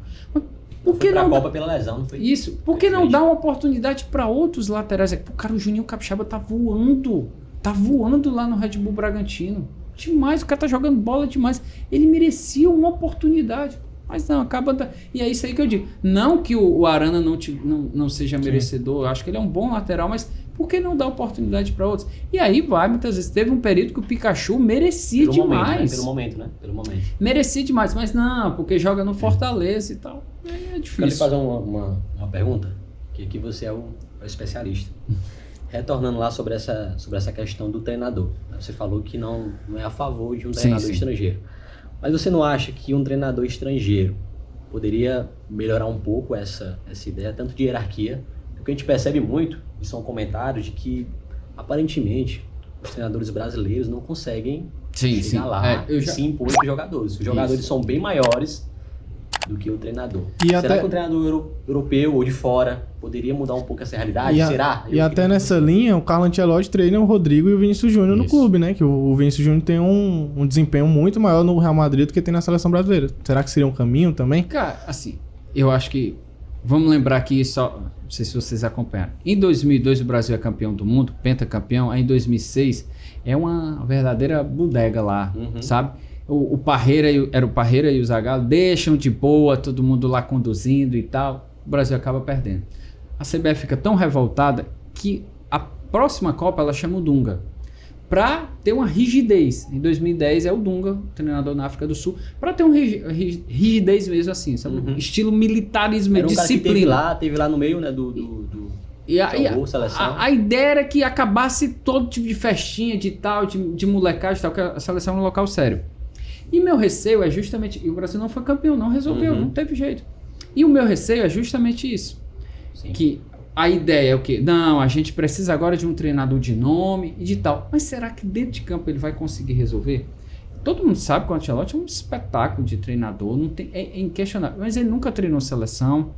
Por que não Copa pela lesão, não foi? Isso. Por que não dar uma oportunidade para outros laterais? Cara, o Juninho Capixaba tá voando. Tá voando lá no Red Bull Bragantino. Demais, o cara tá jogando bola demais. Ele merecia uma oportunidade. Mas não, acaba... E é isso aí que eu digo. Não que o Arana não seja merecedor. Eu acho que ele é um bom lateral, mas por que não dar oportunidade para outros? E aí vai, muitas vezes. Teve um período que o Pikachu merecia demais. Pelo momento. Merecia demais, mas não, porque joga no Fortaleza e tal. É difícil. Quero lhe fazer uma pergunta, que aqui você é o especialista. Retornando lá sobre essa questão do treinador. Você falou que não é a favor de um treinador estrangeiro. Mas você não acha que um treinador estrangeiro poderia melhorar um pouco essa ideia, tanto de hierarquia? Porque a gente percebe muito, e são comentários, de que aparentemente os treinadores brasileiros não conseguem chegar lá e se impor aos jogadores. Os jogadores são bem maiores do que o treinador. Será que o treinador europeu ou de fora poderia mudar um pouco essa realidade? Será? Até nessa linha, o Carlo Ancelotti treina o Rodrigo e o Vinícius Júnior no clube, né? Que o Vinícius Júnior tem um desempenho muito maior no Real Madrid do que tem na seleção brasileira. Será que seria um caminho também? Cara, assim, eu acho que... Vamos lembrar aqui só... Não sei se vocês acompanharam. Em 2002 o Brasil é campeão do mundo, pentacampeão. Aí em 2006 é uma verdadeira bodega lá, sabe? O Parreira era o Parreira e o Zagallo deixam de boa, todo mundo lá conduzindo e tal. O Brasil acaba perdendo. A CBF fica tão revoltada que a próxima Copa ela chama o Dunga para ter uma rigidez. Em 2010 é o Dunga, treinador na África do Sul, para ter uma rigidez mesmo assim, sabe? Estilo militarismo, era um disciplina. Cara que teve lá no meio, né, a ideia era que acabasse todo tipo de festinha, de tal, de molecagem e tal, que a seleção é um local sério. E meu receio é justamente... E o Brasil não foi campeão, não resolveu, não teve jeito. E o meu receio é justamente isso. Sim. Que a ideia é o quê? Não, a gente precisa agora de um treinador de nome e de tal. Mas será que dentro de campo ele vai conseguir resolver? Todo mundo sabe que o Ancelotti é um espetáculo de treinador, não tem, é inquestionável. Mas ele nunca treinou seleção.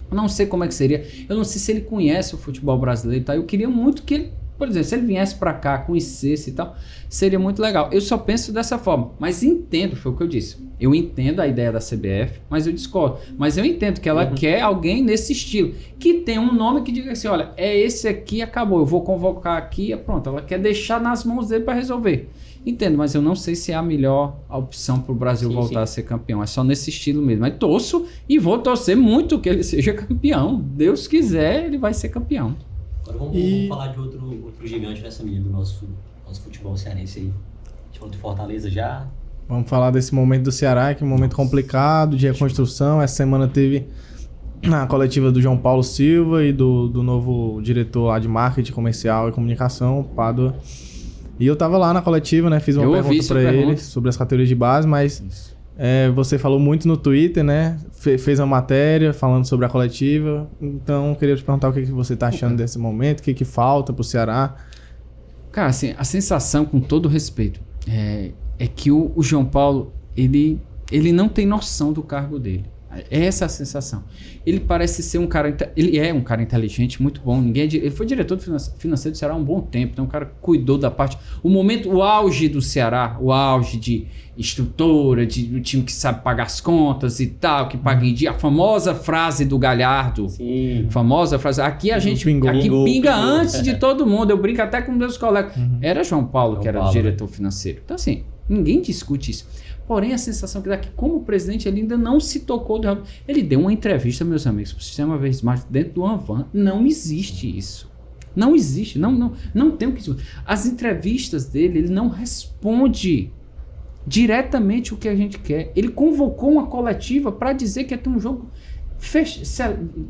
Eu não sei como é que seria. Eu não sei se ele conhece o futebol brasileiro. Tá? Eu queria muito que ele... Por exemplo, se ele viesse para cá, conhecesse e tal, seria muito legal. Eu só penso dessa forma, mas entendo, foi o que eu disse. Eu entendo a ideia da CBF, mas eu discordo. Mas eu entendo que ela quer alguém nesse estilo, que tem um nome que diga assim, olha, é esse aqui, acabou, eu vou convocar aqui, pronto. Ela quer deixar nas mãos dele para resolver. Entendo, mas eu não sei se é a melhor opção para o Brasil voltar a ser campeão. É só nesse estilo mesmo. Mas torço e vou torcer muito que ele seja campeão. Deus quiser, ele vai ser campeão. Agora vamos falar de outro gigante nessa linha do nosso futebol cearense aí. A gente falou de Fortaleza já. Vamos falar desse momento do Ceará, que é um momento complicado, de reconstrução. Essa semana teve a coletiva do João Paulo Silva e do novo diretor lá de marketing comercial e comunicação, Pádua. E eu tava lá na coletiva, né? Fiz uma pergunta para ele sobre as categorias de base, mas você falou muito no Twitter, né? Fez uma matéria falando sobre a coletiva. Então, eu queria te perguntar o que você tá achando desse momento, o que falta pro Ceará. Cara, assim, a sensação, com todo respeito, é que o João Paulo, ele não tem noção do cargo dele. É essa a sensação. Ele parece ser um cara... Ele é um cara inteligente, muito bom. Ele foi diretor financeiro do Ceará há um bom tempo. Então, o cara cuidou da parte... O auge do Ceará, o auge de estrutura, do time que sabe pagar as contas e tal, que paga em dia. A famosa frase do Galhardo. Sim. Famosa frase. Aqui a gente... pinga antes de todo mundo. Eu brinco até com meus colegas. Era João Paulo que era o diretor financeiro. Então, assim, ninguém discute isso. Porém, a sensação que dá que, como presidente, ele ainda não se tocou do... Ele deu uma entrevista, meus amigos, para o Sistema Verde Smart dentro do Anvan. Não existe isso. Não existe. Não tem o que... As entrevistas dele, ele não responde. diretamente o que a gente quer. Ele convocou uma coletiva para dizer que ia ter um jogo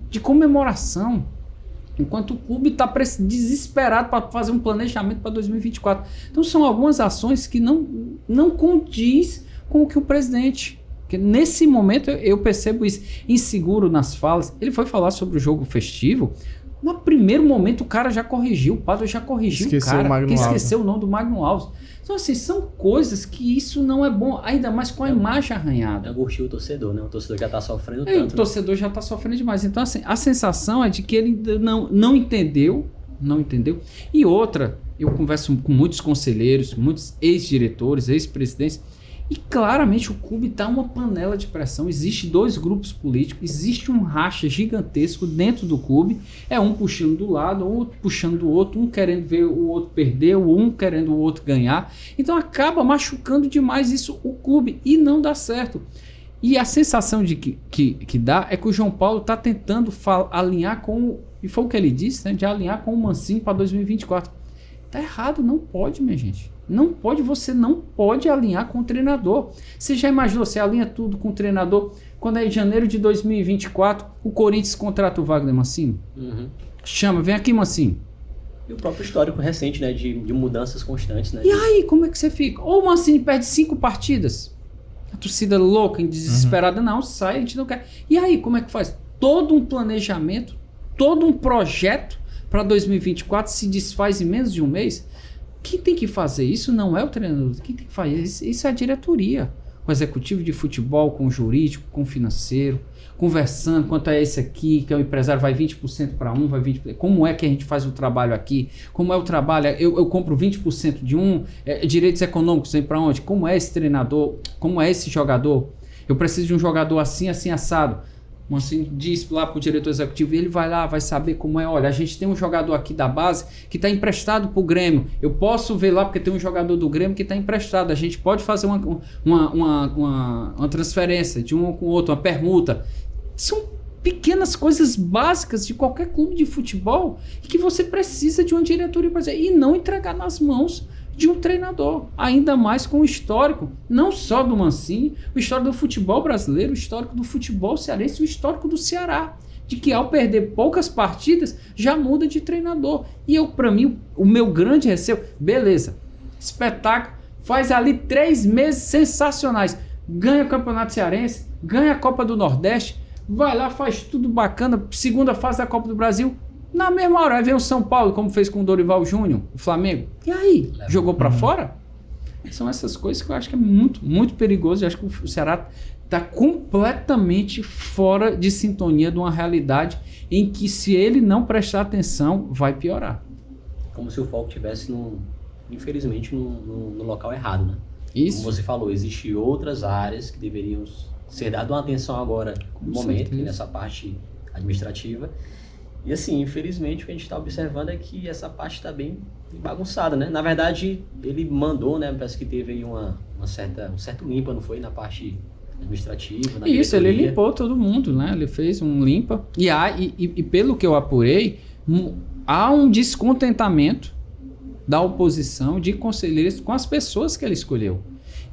de comemoração, enquanto o clube está desesperado para fazer um planejamento para 2024. Então são algumas ações que não condiz com o que o presidente... Porque nesse momento eu percebo isso, inseguro nas falas. Ele foi falar sobre o jogo festivo. No primeiro momento o cara já corrigiu, o Padre já corrigiu o cara, que esqueceu o nome do Magno Alves. Então assim, são coisas que isso não é bom, ainda mais com a imagem arranhada. Angustia o torcedor, né? O torcedor já tá sofrendo tanto. O torcedor já tá sofrendo demais. Então assim, a sensação é de que ele não entendeu. E outra, eu converso com muitos conselheiros, muitos ex-diretores, ex-presidentes, e claramente o clube está uma panela de pressão. Existe 2 grupos políticos, existe um racha gigantesco dentro do clube. É um puxando do lado, outro puxando do outro, um querendo ver o outro perder, um querendo o outro ganhar. Então acaba machucando demais isso o clube e não dá certo. E a sensação de que dá é que o João Paulo está tentando alinhar com, e foi o que ele disse, né, de alinhar com o Mancini para 2024. Tá errado, não pode, minha gente. Não pode, você não pode alinhar com o treinador. Você já imaginou, você alinha tudo com o treinador, quando é em janeiro de 2024, o Corinthians contrata o Wagner Mancini? Chama, vem aqui, Mancini. E o próprio histórico recente, né, de mudanças constantes, né? E aí, como é que você fica? Ou o Mancini perde 5 partidas, a torcida louca, desesperada, não, sai, a gente não quer. E aí, como é que faz? Todo um planejamento, todo um projeto para 2024 se desfaz em menos de um mês. Quem tem que fazer isso não é o treinador. Quem tem que fazer isso é a diretoria. O executivo de futebol, com o jurídico, com o financeiro, conversando quanto é esse aqui, que é o empresário vai 20% para um, vai 20%. Como é que a gente faz o trabalho aqui? Como é o trabalho? Eu compro 20% de um, direitos econômicos, vem para onde? Como é esse treinador? Como é esse jogador? Eu preciso de um jogador assim, assim, assado. Mancini diz lá pro diretor executivo, ele vai lá, vai saber como é. Olha, a gente tem um jogador aqui da base que está emprestado pro Grêmio. Eu posso ver lá porque tem um jogador do Grêmio que está emprestado. A gente pode fazer uma transferência de um com o outro, uma permuta. São pequenas coisas básicas de qualquer clube de futebol e que você precisa de uma diretoria para fazer e não entregar nas mãos de um treinador, ainda mais com o histórico, não só do Mancini, o histórico do futebol brasileiro, o histórico do futebol cearense, o histórico do Ceará, de que ao perder poucas partidas, já muda de treinador. E para mim, o meu grande receio, beleza, espetáculo, faz ali 3 meses sensacionais, ganha o Campeonato Cearense, ganha a Copa do Nordeste, vai lá, faz tudo bacana, segunda fase da Copa do Brasil. Na mesma hora, aí vem o São Paulo, como fez com o Dorival Júnior, o Flamengo. E aí? Jogou pra fora? São essas coisas que eu acho que é muito, muito perigoso. Eu acho que o Ceará está completamente fora de sintonia de uma realidade em que, se ele não prestar atenção, vai piorar. Como se o foco estivesse, infelizmente, no local errado, né? Isso. Como você falou, existem outras áreas que deveriam ser dado uma atenção agora, no momento, nessa parte administrativa. E assim, infelizmente, o que a gente está observando é que essa parte está bem bagunçada, né? Na verdade, ele mandou, né? Parece que teve aí um certo limpa, não foi? Na parte administrativa, na Isso, diretoria. Ele limpou todo mundo, né? Ele fez um limpa. E pelo que eu apurei, há um descontentamento da oposição de conselheiros com as pessoas que ele escolheu.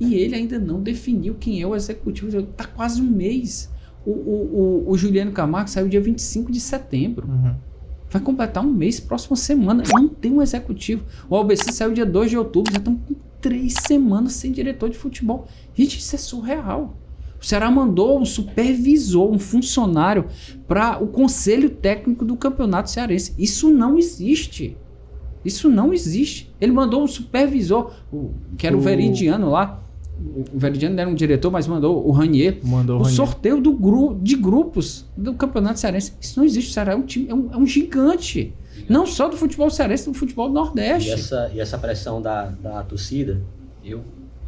E ele ainda não definiu quem é o executivo. Está quase um mês. O Juliano Camargo saiu dia 25 de setembro. Vai completar um mês, próxima semana. Não tem um executivo. O ABC saiu dia 2 de outubro. Já estão com 3 semanas sem diretor de futebol. Gente, isso é surreal. O Ceará mandou um supervisor, um funcionário para o conselho técnico do Campeonato Cearense. Isso não existe. Isso não existe. Ele mandou um supervisor, que era o Veridiano lá. O Veridiano era um diretor, mas mandou o Ranier. O sorteio de grupos do Campeonato Cearense. Isso não existe. O Ceará é um time, é um gigante. Não só do futebol cearense, do futebol do Nordeste. E essa pressão da torcida, eu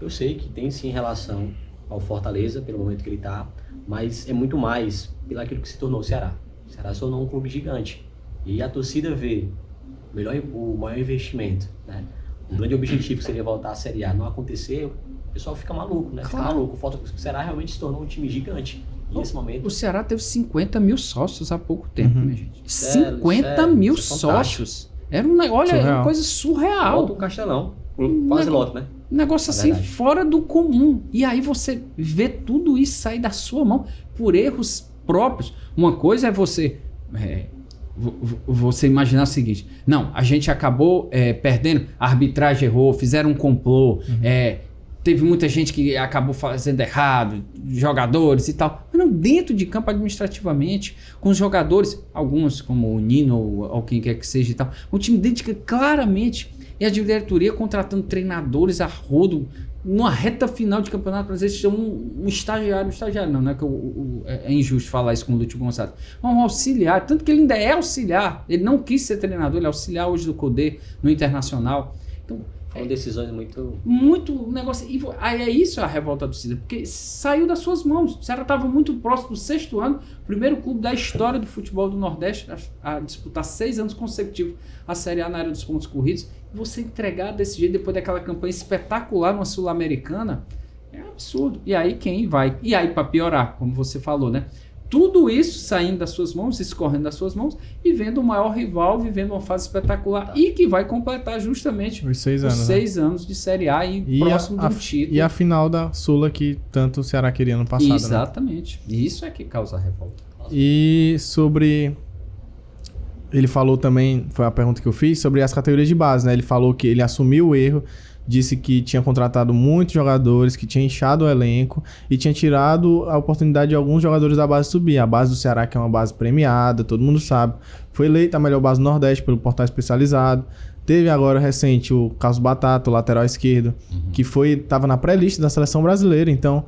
sei que tem sim relação ao Fortaleza, pelo momento que ele está, mas é muito mais pelo aquilo que se tornou o Ceará. O Ceará se tornou um clube gigante. E a torcida vê o maior investimento, né? O grande objetivo que seria voltar à Série A não aconteceu. O pessoal fica maluco, né? Fica maluco. O Ceará realmente se tornou um time gigante. E nesse momento... O Ceará teve 50 mil sócios há pouco tempo, minha gente. 50 mil sócios. Era uma coisa surreal. Volta um Castelão. quase lote, né? Um negócio assim, fora do comum. E aí você vê tudo isso sair da sua mão por erros próprios. Uma coisa é você imaginar o seguinte: não, a gente acabou perdendo, a arbitragem errou, fizeram um complô, teve muita gente que acabou fazendo errado, jogadores e tal. Mas não, dentro de campo administrativamente, com os jogadores, alguns como o Nino ou quem quer que seja e tal, o time dedica claramente, e a diretoria contratando treinadores a rodo, numa reta final de campeonato, às vezes chamam um estagiário não é que é injusto falar isso com o Lúcio Gonçalves, mas um auxiliar, tanto que ele ainda é auxiliar, ele não quis ser treinador, ele é auxiliar hoje do Codê, no Internacional. Então, foram decisões muito negócio. E aí é isso a revolta do Cida, porque saiu das suas mãos. O Ceará estava muito próximo do 6º ano, primeiro clube da história do futebol do Nordeste a disputar 6 anos consecutivos a Série A na área dos pontos corridos. E você entregar desse jeito, depois daquela campanha espetacular numa Sul-Americana, é absurdo. E aí quem vai? E aí, para piorar, como você falou, né? Tudo isso saindo das suas mãos, escorrendo das suas mãos, e vendo o maior rival vivendo uma fase espetacular e que vai completar justamente os 6 anos, 6 anos de Série A e próximo do título. E a final da Sula que tanto o Ceará queria no passado. Exatamente. Né? Isso é que causa a revolta. E sobre... Ele falou também, foi a pergunta que eu fiz, sobre as categorias de base, né? Ele falou que ele assumiu o erro, disse que tinha contratado muitos jogadores, que tinha inchado o elenco e tinha tirado a oportunidade de alguns jogadores da base subir. A base do Ceará, que é uma base premiada, todo mundo sabe, foi eleita a melhor base do Nordeste pelo portal especializado. Teve agora recente o Carlos Batata, o lateral esquerdo, que estava na pré-lista da seleção brasileira, então...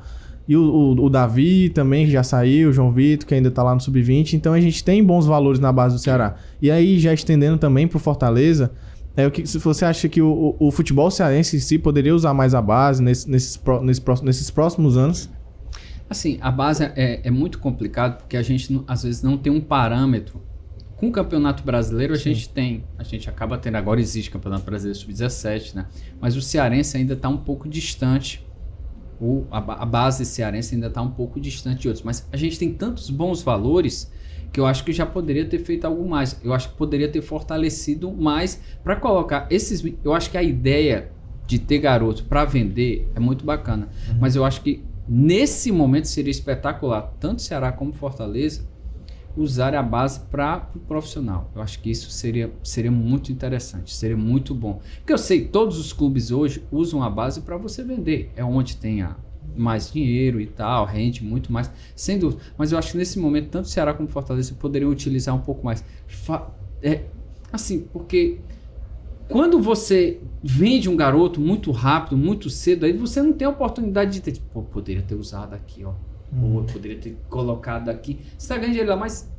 E o Davi também já saiu, o João Vitor, que ainda está lá no Sub-20. Então a gente tem bons valores na base do Ceará. E aí, já estendendo também para o Fortaleza, se você acha que o futebol cearense em si poderia usar mais a base nesses próximos anos? Assim, a base é muito complicado porque a gente às vezes não tem um parâmetro. Com o Campeonato Brasileiro a gente acaba tendo, agora existe Campeonato Brasileiro Sub-17, né? Mas o cearense ainda está um pouco distante. A base cearense ainda está um pouco distante de outros, mas a gente tem tantos bons valores que eu acho que já poderia ter feito algo mais. Eu acho que poderia ter fortalecido mais para colocar esses... Eu acho que a ideia de ter garoto para vender é muito bacana, mas eu acho que nesse momento seria espetacular, tanto Ceará como Fortaleza, usar a base para o profissional. Eu acho que isso seria muito interessante, seria muito bom. Porque eu sei, todos os clubes hoje usam a base para você vender. É onde tem mais dinheiro e tal, rende muito mais, sem dúvida. Mas eu acho que nesse momento, tanto Ceará como Fortaleza poderiam utilizar um pouco mais. Assim, porque quando você vende um garoto muito rápido, muito cedo, aí você não tem a oportunidade de ter, tipo, poderia ter usado aqui, ó. Ou eu poderia ter colocado aqui. Você está ganhando dinheiro lá, mas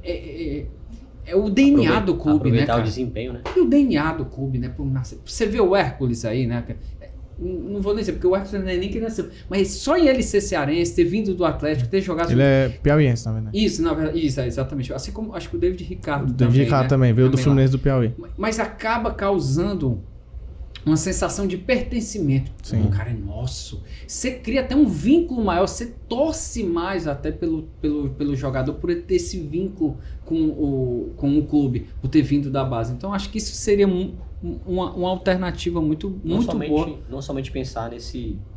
é o DNA do clube, né, cara? O desempenho, né? E o DNA do clube, né? Você vê o Hércules aí, né? Não vou nem dizer, porque o Hércules não é nem que nasceu. Mas só em ele ser cearense, ter vindo do Atlético, ter jogado... Ele é piauiense, na verdade. Isso, na verdade, isso, exatamente. Assim como acho que o David Ricardo também, veio do Fluminense do Piauí. Mas acaba causando uma sensação de pertencimento. Sim. O cara é nosso. Você cria até um vínculo maior, você torce mais até pelo jogador por ter esse vínculo com o clube, por ter vindo da base. Então acho que isso seria uma alternativa muito boa. Não somente pensar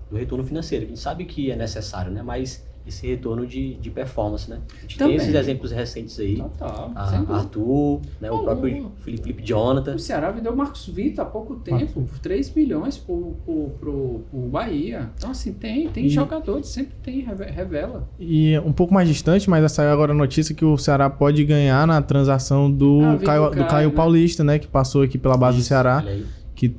no retorno financeiro, a gente sabe que é necessário, né? Mas esse retorno de performance, né? A gente tem esses exemplos recentes aí. Total. Arthur, né? O próprio Felipe Jonathan. O Ceará vendeu o Marcos Vitor há pouco tempo, por 3 milhões pro Bahia. Então, assim, tem jogadores, sempre tem, revela. E um pouco mais distante, mas saiu agora a notícia que o Ceará pode ganhar na transação do Caio, né? Paulista, né? Que passou aqui pela base do Ceará. Que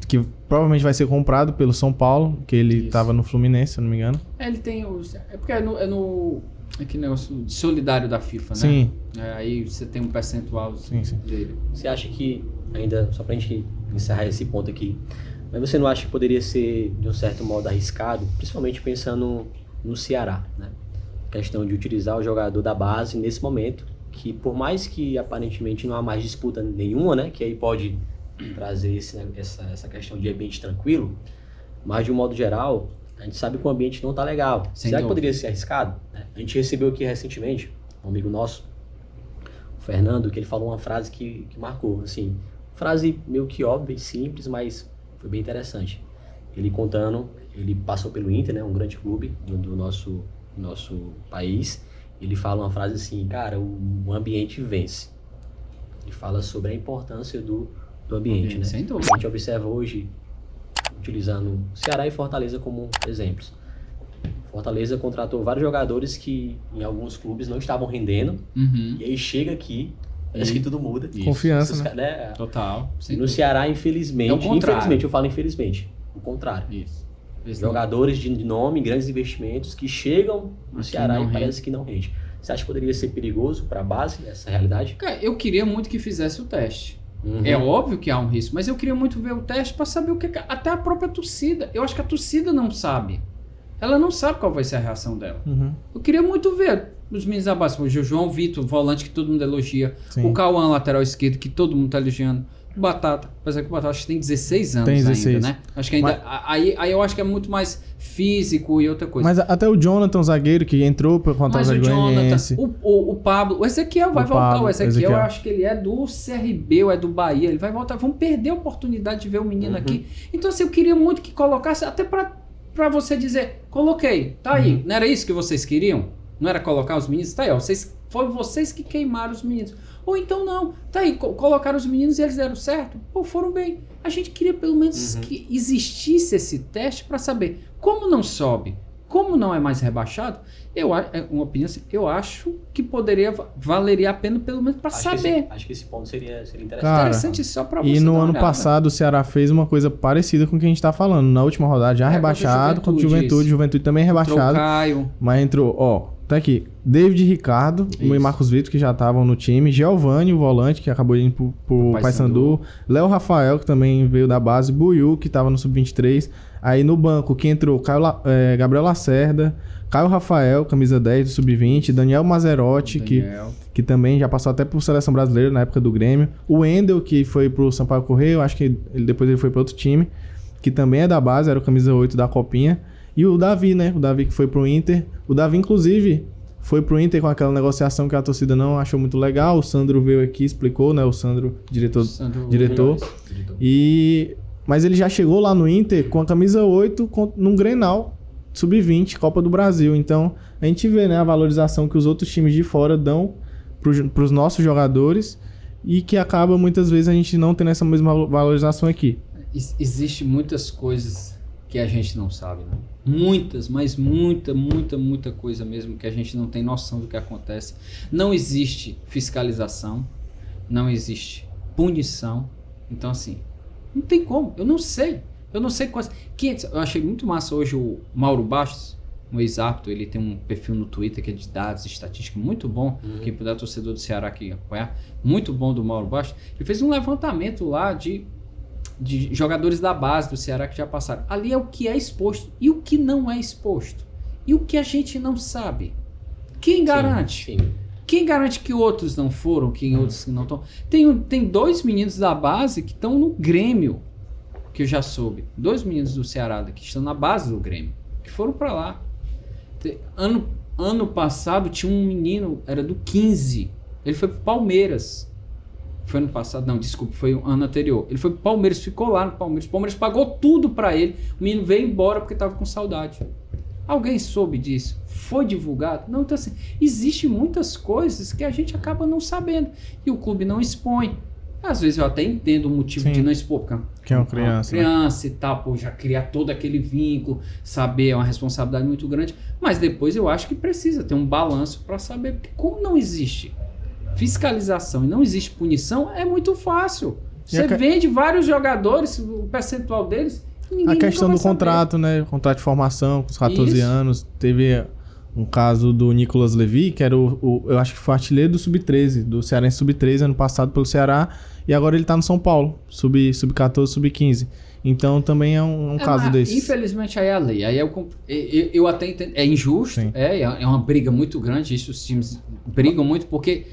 provavelmente vai ser comprado pelo São Paulo, que ele estava no Fluminense, se eu não me engano. Ele tem é porque é no aquele negócio solidário da FIFA, né? Sim. Aí você tem um percentual dele. Você acha que, ainda, só pra gente encerrar esse ponto aqui, mas você não acha que poderia ser, de um certo modo, arriscado, principalmente pensando no Ceará, né? A questão de utilizar o jogador da base nesse momento, que por mais que aparentemente não há mais disputa nenhuma, né? Que aí pode trazer essa questão de ambiente tranquilo, mas de um modo geral, a gente sabe que o ambiente não está legal. Será que poderia ser arriscado? A gente recebeu aqui recentemente um amigo nosso, o Fernando, que ele falou uma frase que marcou, assim, frase meio que óbvia e simples, mas Foi bem interessante. Ele contando, ele passou pelo Inter, né, um grande clube do nosso país. Ele fala uma frase assim, cara, o ambiente vence. Ele fala sobre a importância do ambiente, né? Sem dúvida. A gente observa hoje, utilizando Ceará e Fortaleza como exemplos. Fortaleza contratou vários jogadores que em alguns clubes não estavam rendendo, e aí chega aqui, parece que tudo muda. Confiança, né? Total. E no Ceará, infelizmente, eu falo infelizmente, o contrário. Isso. Jogadores de nome, grandes investimentos que chegam no Ceará e parece que não rende. Você acha que poderia ser perigoso para a base essa realidade? Cara, eu queria muito que fizesse o teste. É óbvio que há um risco, mas eu queria muito ver o teste para saber o que... Até a própria torcida. Eu acho que a torcida não sabe. Ela não sabe qual vai ser a reação dela. Eu queria muito ver os meninos da base. O João Vitor, volante que todo mundo elogia. Sim. O Cauã, lateral esquerdo, que todo mundo tá elogiando. O Batata, apesar que o Batata acho que tem 16 anos ainda, né? Acho que ainda... Aí eu acho que é muito mais físico e outra coisa. Mas até o Jonathan, zagueiro, que entrou para contar o Goianiense. O Pablo, o Ezequiel vai voltar. O Ezequiel, eu acho que ele é do CRB ou é do Bahia. Ele vai voltar. Vamos perder a oportunidade de ver o menino aqui. Então, assim, eu queria muito que colocasse, até pra você dizer, coloquei, tá aí. Não era isso que vocês queriam? Não era colocar os meninos? Tá aí, ó. Foi vocês que queimaram os meninos. Ou então não, tá aí, colocaram os meninos e eles deram certo. Ou foram bem. A gente queria pelo menos que existisse esse teste para saber como não sobe, como não é mais rebaixado. Uma opinião assim, eu acho que valeria a pena pelo menos para saber. Acho que esse ponto seria interessante. Cara, interessante só para você. E no ano passado o Ceará fez uma coisa parecida com o que a gente tá falando. Na última rodada já rebaixado, contra o Juventude também rebaixado. Entrou o Caio. Mas entrou, tá aqui, David Ricardo e Marcos Vitor, que já estavam no time, Giovani, o volante, que acabou indo pro Paysandu, Léo Rafael, que também veio da base, Buiú, que tava no Sub-23, aí no banco, que entrou Gabriel Lacerda, Caio Rafael, camisa 10 do Sub-20, Daniel Mazerotti, que também já passou até por Seleção Brasileira na época do Grêmio, o Wendel, que foi pro Sampaio Correia, eu acho que depois ele foi para outro time, que também é da base, era o camisa 8 da Copinha. E o Davi, né? O Davi que foi pro Inter. O Davi, inclusive, foi pro Inter com aquela negociação que a torcida não achou muito legal. O Sandro veio aqui, explicou, né? O Sandro, diretor. Mas ele já chegou lá no Inter com a camisa 8 num Grenal Sub-20, Copa do Brasil. Então, a gente vê, né, a valorização que os outros times de fora dão pros nossos jogadores e que acaba, muitas vezes, a gente não tendo essa mesma valorização aqui. Existe muitas coisas que a gente não sabe, né? Muitas, mas muita coisa mesmo que a gente não tem noção do que acontece. Não existe fiscalização, não existe punição. Então, assim, não tem como. Eu não sei quais... Eu achei muito massa hoje o Mauro Bastos, um ex-árbitro, ele tem um perfil no Twitter que é de dados, estatística, muito bom. Quem puder, torcedor do Ceará aqui apoiar, muito bom do Mauro Bastos. Ele fez um levantamento lá de jogadores da base do Ceará que já passaram. Ali é o que é exposto e o que não é exposto. E o que a gente não sabe. Quem garante? Sim. Quem garante que outros não foram, que outros não estão? Tem 2 meninos da base que estão no Grêmio, que eu já soube. 2 meninos do Ceará que estão na base do Grêmio, que foram para lá. Ano passado tinha um menino, era do 15. Ele foi pro Palmeiras. Foi ano passado? Não, desculpa, foi o ano anterior. Ele foi pro Palmeiras, ficou lá no Palmeiras. O Palmeiras pagou tudo pra ele. O menino veio embora porque tava com saudade. Alguém soube disso? Foi divulgado? Não, então assim, existem muitas coisas que a gente acaba não sabendo. E o clube não expõe. Às vezes eu até entendo o motivo de não expor. Porque é uma criança. Criança, né? E tal, pô, já criar todo aquele vínculo, saber, é uma responsabilidade muito grande. Mas depois eu acho que precisa ter um balanço pra saber. Porque como não existe fiscalização e não existe punição, é muito fácil. Você vende vários jogadores, o percentual deles, e ninguém. A questão do contrato, né? Contrato de formação com os 14 anos. Teve um caso do Nicolas Levi, que era eu acho que foi artilheiro do Sub-13, do Cearense Sub-13, ano passado pelo Ceará, e agora ele tá no São Paulo, Sub-14, Sub-15. Então também é um caso desse. Infelizmente aí é a lei. Aí eu até entendo. É injusto, é uma briga muito grande, isso os times brigam muito, porque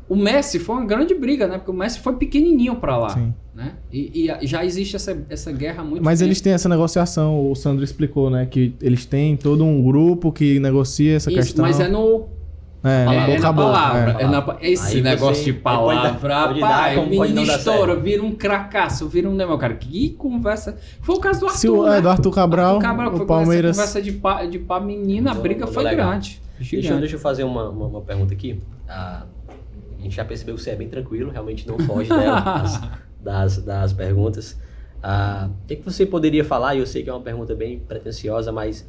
o Messi foi uma grande briga, né? Porque o Messi foi pequenininho pra lá, né? E já existe essa guerra muito. Mas eles têm essa negociação, o Sandro explicou, né? Que eles têm todo um grupo que negocia essa questão. Mas é boca a boca. Esse negócio de palavra, rapaz, o menino estoura, vira um cracaço, vira um negócio, cara. Que conversa. Foi o caso do Arthur. Do Arthur Cabral, o Palmeiras. Conversa de pá, menina, a briga foi grande. Deixa eu fazer uma pergunta aqui. A gente já percebeu que você é bem tranquilo, realmente não foge das perguntas. O que você poderia falar? Eu sei que é uma pergunta bem pretensiosa, mas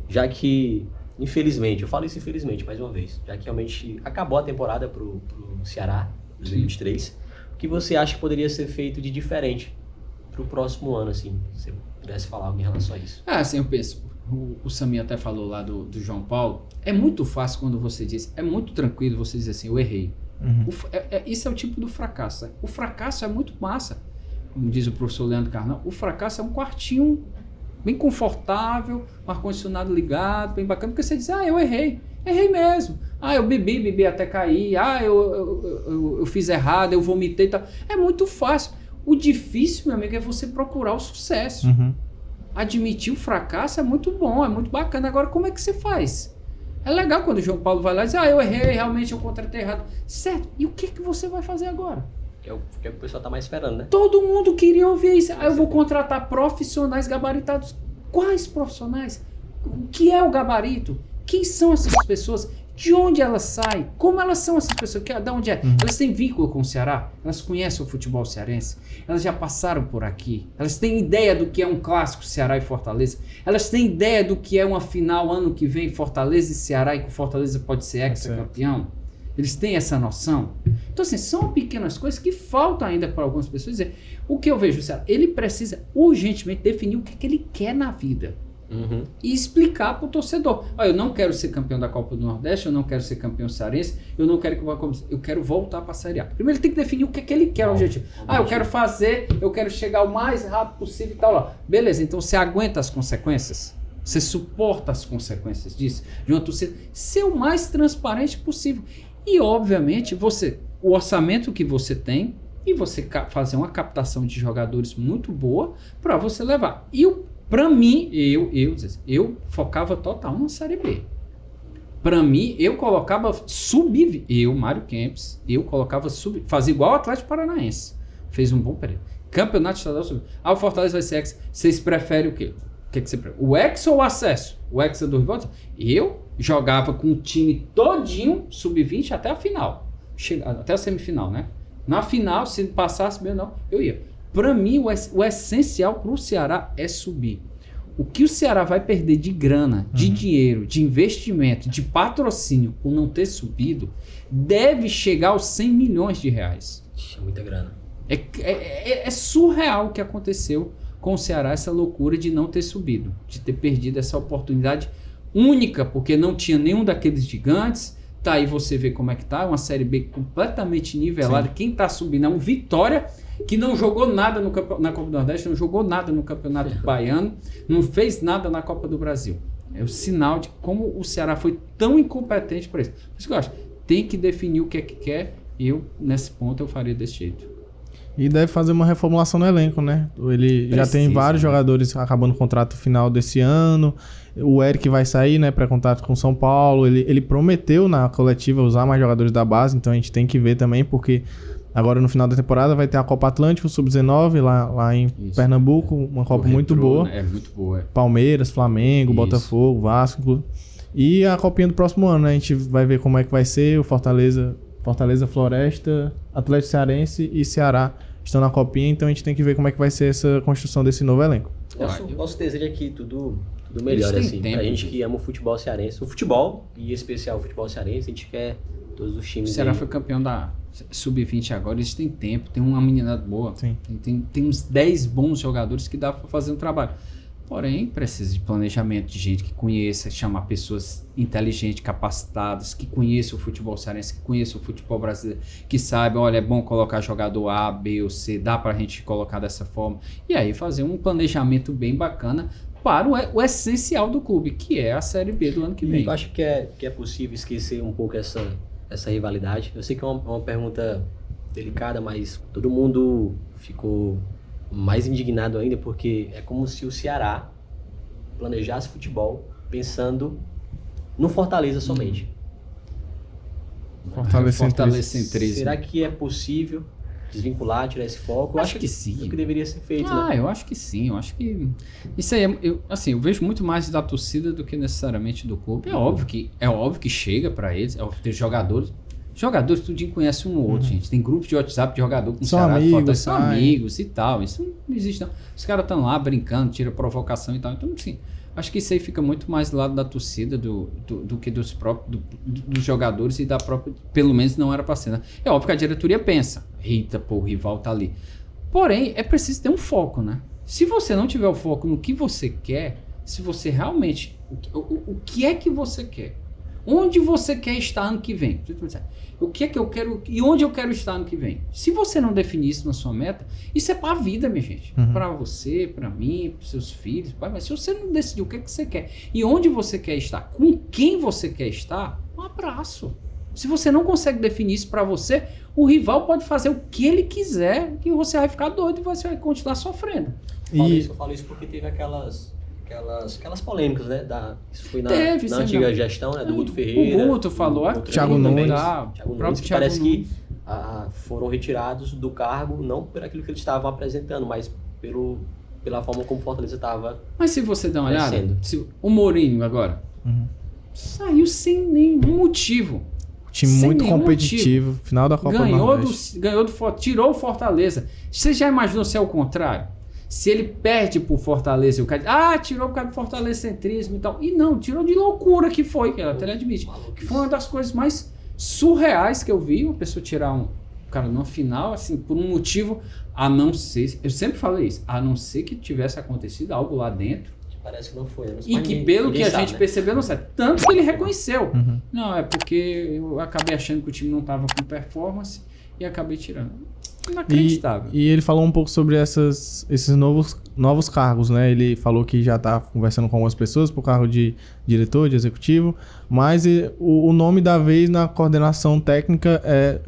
já que, infelizmente, eu falo isso infelizmente mais uma vez, já que realmente acabou a temporada pro Ceará 2023, o que você acha que poderia ser feito de diferente pro próximo ano, assim, se você pudesse falar algo em relação a isso? Assim, eu penso, o Samir até falou lá do João Paulo, é muito fácil quando você diz, é muito tranquilo você dizer assim, eu errei. Isso é o tipo do fracasso. Né? O fracasso é muito massa. Como diz o professor Leandro Carnal, o fracasso é um quartinho bem confortável, um ar-condicionado ligado, bem bacana, porque você diz, eu errei mesmo. Eu bebi até cair, eu fiz errado, eu vomitei e tal. É muito fácil. O difícil, meu amigo, é você procurar o sucesso. Admitir o fracasso é muito bom, é muito bacana. Agora, como é que você faz? É legal quando o João Paulo vai lá e diz, eu errei, realmente eu contratei errado. Certo, e o que você vai fazer agora? Que é o que o pessoal tá mais esperando, né? Todo mundo queria ouvir isso. Eu vou contratar profissionais gabaritados. Quais profissionais? O que é o gabarito? Quem são essas pessoas? De onde elas saem? Como elas são essas pessoas? De onde é? Elas têm vínculo com o Ceará? Elas conhecem o futebol cearense? Elas já passaram por aqui? Elas têm ideia do que é um clássico Ceará e Fortaleza? Elas têm ideia do que é uma final ano que vem Fortaleza e Ceará e que o Fortaleza pode ser ex-campeão? Eles têm essa noção? Então, assim, são pequenas coisas que faltam ainda para algumas pessoas dizer. O que eu vejo, Ceará, ele precisa urgentemente definir o que ele quer na vida. E explicar para o torcedor. Eu não quero ser campeão da Copa do Nordeste, eu não quero ser campeão cearense, eu quero voltar para a Série A. Primeiro ele tem que definir o que ele quer, o objetivo. Eu quero chegar o mais rápido possível e tal. Lá. Beleza, então você aguenta as consequências? Você suporta as consequências disso? De uma torcida? Ser o mais transparente possível. E, obviamente, o orçamento que você tem e você fazer uma captação de jogadores muito boa para você levar. E para mim, eu focava total na Série B. Para mim, eu colocava Mário Kempis, fazia igual o Atlético Paranaense. Fez um bom período. Campeonato Estadual subiu. O Fortaleza vai ser ex. Vocês preferem o quê? O que você prefere? O ex ou o acesso? O ex é do rival? Eu jogava com o time todinho, sub-20, até a final. Até a semifinal, né? Na final, se passasse bem ou não, eu ia. Para mim, o essencial para o Ceará é subir. O que o Ceará vai perder de grana, de dinheiro, de investimento, de patrocínio por não ter subido, deve chegar aos 100 milhões de reais. É muita grana. É surreal o que aconteceu com o Ceará, essa loucura de não ter subido, de ter perdido essa oportunidade única, porque não tinha nenhum daqueles gigantes. Tá aí você vê como é que tá, uma Série B completamente nivelada. Sim. Quem tá subindo é um Vitória, que não jogou nada na Copa do Nordeste, não jogou nada no Campeonato Baiano, não fez nada na Copa do Brasil. É o sinal de como o Ceará foi tão incompetente para isso. Por isso que eu acho, tem que definir o que é que quer, e nesse ponto, eu faria desse jeito. E deve fazer uma reformulação no elenco, né? Ele já tem vários jogadores acabando o contrato final desse ano. O Eric vai sair, né, para contrato com São Paulo. Ele prometeu na coletiva usar mais jogadores da base, então a gente tem que ver também, porque agora no final da temporada vai ter a Copa Atlântico Sub-19 lá em Pernambuco, uma Copa muito boa. Né? É muito boa. Palmeiras, Flamengo, Botafogo, Vasco. E a Copinha do próximo ano, né? A gente vai ver como é que vai ser o Fortaleza, Floresta, Atlético Cearense e Ceará estão na Copinha, então a gente tem que ver como é que vai ser essa construção desse novo elenco. Nosso desejo aqui tudo melhor, assim, pra gente que ama o futebol cearense. O futebol, e em especial o futebol cearense, a gente quer todos os times. O Ceará foi campeão da Sub-20 agora, eles têm tempo, tem uma meninada boa, tem uns 10 bons jogadores que dá pra fazer um trabalho. Porém, precisa de planejamento, de gente que conheça, chamar pessoas inteligentes, capacitadas, que conheçam o futebol cearense, que conheçam o futebol brasileiro, que saibam, olha, é bom colocar jogador A, B ou C, dá pra gente colocar dessa forma. E aí fazer um planejamento bem bacana para o essencial do clube, que é a Série B do ano que vem. Eu acho que é possível esquecer um pouco essa rivalidade. Eu sei que é uma pergunta delicada, mas todo mundo ficou mais indignado ainda, porque é como se o Ceará planejasse futebol pensando no Fortaleza somente. Fortalecentrismo. Será que é possível desvincular, tirar esse foco? Eu acho que sim. É o que deveria ser feito, né? Eu acho que sim. Eu acho que isso aí, eu vejo muito mais da torcida do que necessariamente do clube. É óbvio que chega pra eles, é óbvio que tem jogadores tudinho conhece um ou outro, gente. Tem grupos de WhatsApp de jogador com são amigos, são amigos e tal. Isso não existe não. Os caras estão lá brincando, tira provocação e tal. Então, assim, acho que isso aí fica muito mais do lado da torcida do que dos próprios dos jogadores e da própria, pelo menos não era pra ser, né? É óbvio que a diretoria pensa, eita, pô, o rival tá ali. Porém, é preciso ter um foco, né? Se você não tiver o foco no que você quer, se você realmente, o que é que você quer? Onde você quer estar ano que vem? O que é que eu quero e onde eu quero estar ano que vem? Se você não definir isso na sua meta, isso é para a vida, minha gente. Para você, para mim, para seus filhos. Mas se você não decidir o que é que você quer e onde você quer estar, com quem você quer estar, um abraço. Se você não consegue definir isso para você, o rival pode fazer o que ele quiser e você vai ficar doido e você vai continuar sofrendo. Eu falo isso porque teve aquelas polêmicas, né? Isso foi na antiga gestão, né? Do Guto Ferreira. O Guto falou, Thiago Nunes. Thiago Nunes, que parece que foram retirados do cargo, não por aquilo que eles estavam apresentando, mas pela forma como o Fortaleza estava. Mas se você der uma olhada, o Mourinho agora saiu sem nenhum motivo. Time muito competitivo, motivo. Final da Copa do Nordeste. Tirou o Fortaleza. Você já imaginou se é o contrário? Se ele perde pro Fortaleza e o cara tirou por causa do fortalecentrismo e tal. E não, tirou de loucura que foi, que ela até admite. Que foi uma das coisas mais surreais que eu vi, uma pessoa tirar um cara numa final, assim, por um motivo, a não ser, eu sempre falei isso, a não ser que tivesse acontecido algo lá dentro. Parece que não foi. E que pelo que a gente percebeu, não sei. Tanto que ele reconheceu. Não, é porque eu acabei achando que o time não estava com performance e acabei tirando. Inacreditável. E ele falou um pouco sobre esses novos cargos, né? Ele falou que já está conversando com algumas pessoas por cargo de diretor, de executivo, mas o nome da vez na coordenação técnica,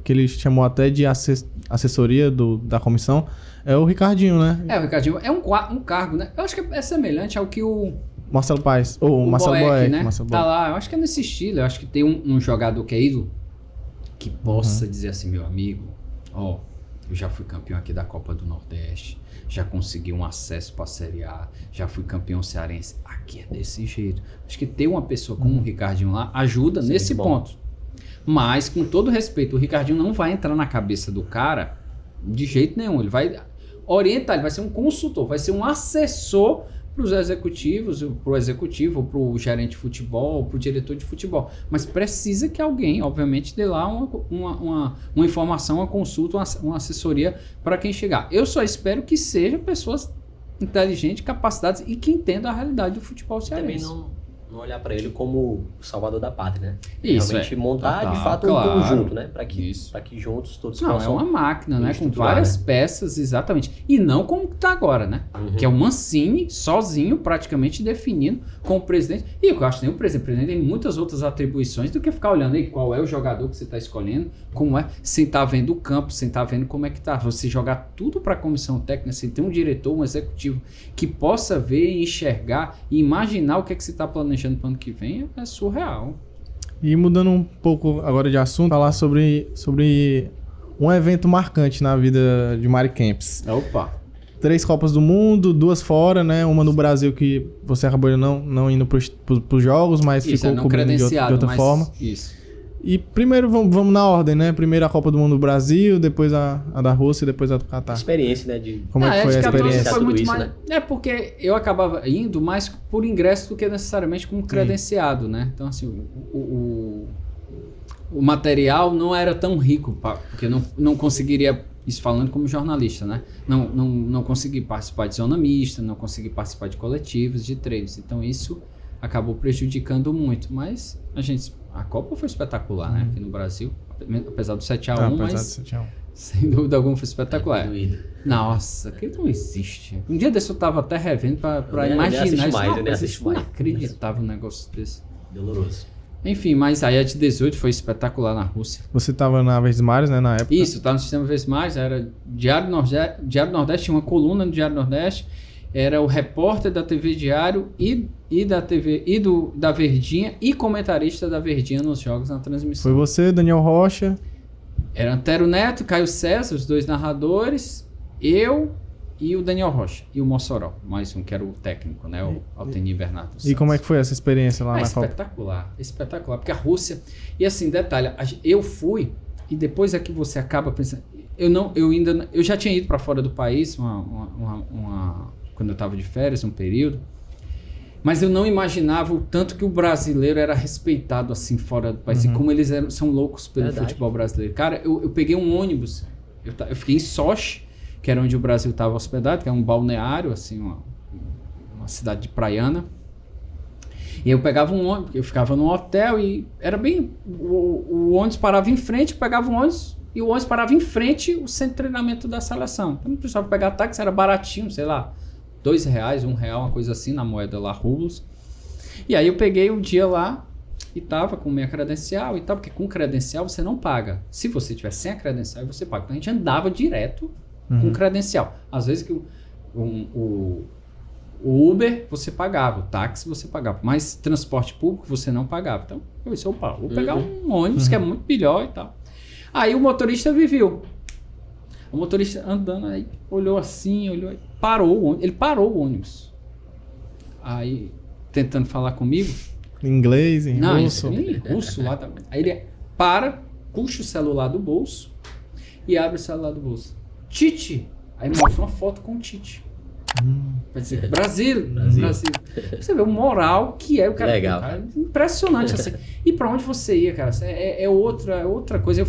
que ele chamou até de assessoria da comissão, é o Ricardinho, né? O Ricardinho é um cargo, né? Eu acho que é semelhante ao que o Marcelo Paes, ou o Marcelo Boeck, né? Tá lá, eu acho que é nesse estilo. Eu acho que tem um jogador que é ídolo que possa dizer assim, meu amigo, eu já fui campeão aqui da Copa do Nordeste, já consegui um acesso para a Série A, já fui campeão cearense. Aqui é desse jeito. Acho que ter uma pessoa como o Ricardinho lá ajuda nesse ponto. Mas, com todo respeito, o Ricardinho não vai entrar na cabeça do cara de jeito nenhum. Ele vai orientar, ele vai ser um consultor, vai ser um assessor para os executivos, para o executivo, para o gerente de futebol, para o diretor de futebol. Mas precisa que alguém, obviamente, dê lá uma informação, uma consulta, uma assessoria para quem chegar. Eu só espero que sejam pessoas inteligentes, capacitadas e que entendam a realidade do futebol cearense. Também não olhar para ele como o salvador da pátria, né? Isso, realmente montar de fato um conjunto, né? Para que juntos todos possam... Não, é uma máquina, né? Com várias peças, exatamente. E não como está agora, né? Que é o Mancini sozinho, praticamente definindo com o presidente. E eu acho que nem o presidente tem muitas outras atribuições do que ficar olhando aí qual é o jogador que você está escolhendo, como é, sem estar vendo o campo, sem estar vendo como é que está. Você jogar tudo para a comissão técnica, sem ter um diretor, um executivo que possa ver, enxergar e imaginar o que é que você está planejando para o ano que vem, é surreal. E mudando um pouco agora de assunto, falar sobre um evento marcante na vida de Mari Kempis. Opa! 3 Copas do Mundo, 2 fora, né? Uma no Brasil que você acabou não indo para os jogos, mas isso, ficou cobrindo de outra forma. Isso. E primeiro, vamos na ordem, né? Primeiro a Copa do Mundo do Brasil, depois a da Rússia e depois a do Catar. Experiência, né? Como é que foi a experiência? Foi muito isso, mais, né? Porque eu acabava indo mais por ingresso do que necessariamente como credenciado, né? Então, assim, o material não era tão rico, porque eu não conseguiria, isso falando como jornalista, né? Não consegui participar de zona mista, não consegui participar de coletivos, de treinos. Então, isso acabou prejudicando muito, mas a Copa foi espetacular, né? Aqui no Brasil, apesar do 7-1, mas sem dúvida alguma foi espetacular. Nossa, aquilo não existe. Um dia desse eu tava até revendo pra imaginar isso. Eu não acreditava um negócio desse. Doloroso. Enfim, mas aí a de 18 foi espetacular na Rússia. Você tava na Verdes na época? Isso, eu tava no sistema Verdes, era Diário Nordeste, tinha uma coluna no Diário Nordeste. era o repórter da TV Diário e da TV da Verdinha e comentarista da Verdinha nos jogos na transmissão. Foi você, Daniel Rocha? Era Antero Neto, Caio César, os dois narradores, eu e o Daniel Rocha e o Mossoró, mais um que era o técnico, né, o Altenir Bernardo Santos. E como é que foi essa experiência lá na Copa? Espetacular, porque a Rússia... E assim, detalhe, eu fui e depois é que você acaba pensando... Eu já tinha ido para fora do país quando eu estava de férias, um período, mas eu não imaginava o tanto que o brasileiro era respeitado assim fora do país, e como eles são loucos pelo futebol brasileiro. Cara, eu peguei um ônibus, eu fiquei em Sochi, que era onde o Brasil estava hospedado, que é um balneário, assim, uma cidade de praiana. E eu pegava um ônibus, eu ficava num hotel e era bem... O ônibus parava em frente, eu pegava um ônibus e o ônibus parava em frente o centro de treinamento da seleção. Então não precisava pegar táxi, era baratinho, sei lá, R$2, R$1, uma coisa assim, na moeda lá, rublos. E aí eu peguei um dia lá e tava com minha credencial e tal, porque com credencial você não paga. Se você tiver sem a credencial, você paga. Então a gente andava direto com credencial. Às vezes que o Uber você pagava, o táxi você pagava, mas transporte público você não pagava. Então eu disse, opa, vou pegar um ônibus que é muito melhor e tal. Aí o motorista me viu. O motorista andando aí, olhou assim, parou o ônibus. Ele parou o ônibus. Aí, tentando falar comigo. Em inglês, em russo? Em russo lá também. Aí ele puxa o celular do bolso e abre o celular do bolso. Tite! Aí mostra uma foto com o Tite. Vai dizer, Brasil. Você vê o moral que é o cara. Legal. Cara, impressionante assim. E pra onde você ia, cara? É outra coisa.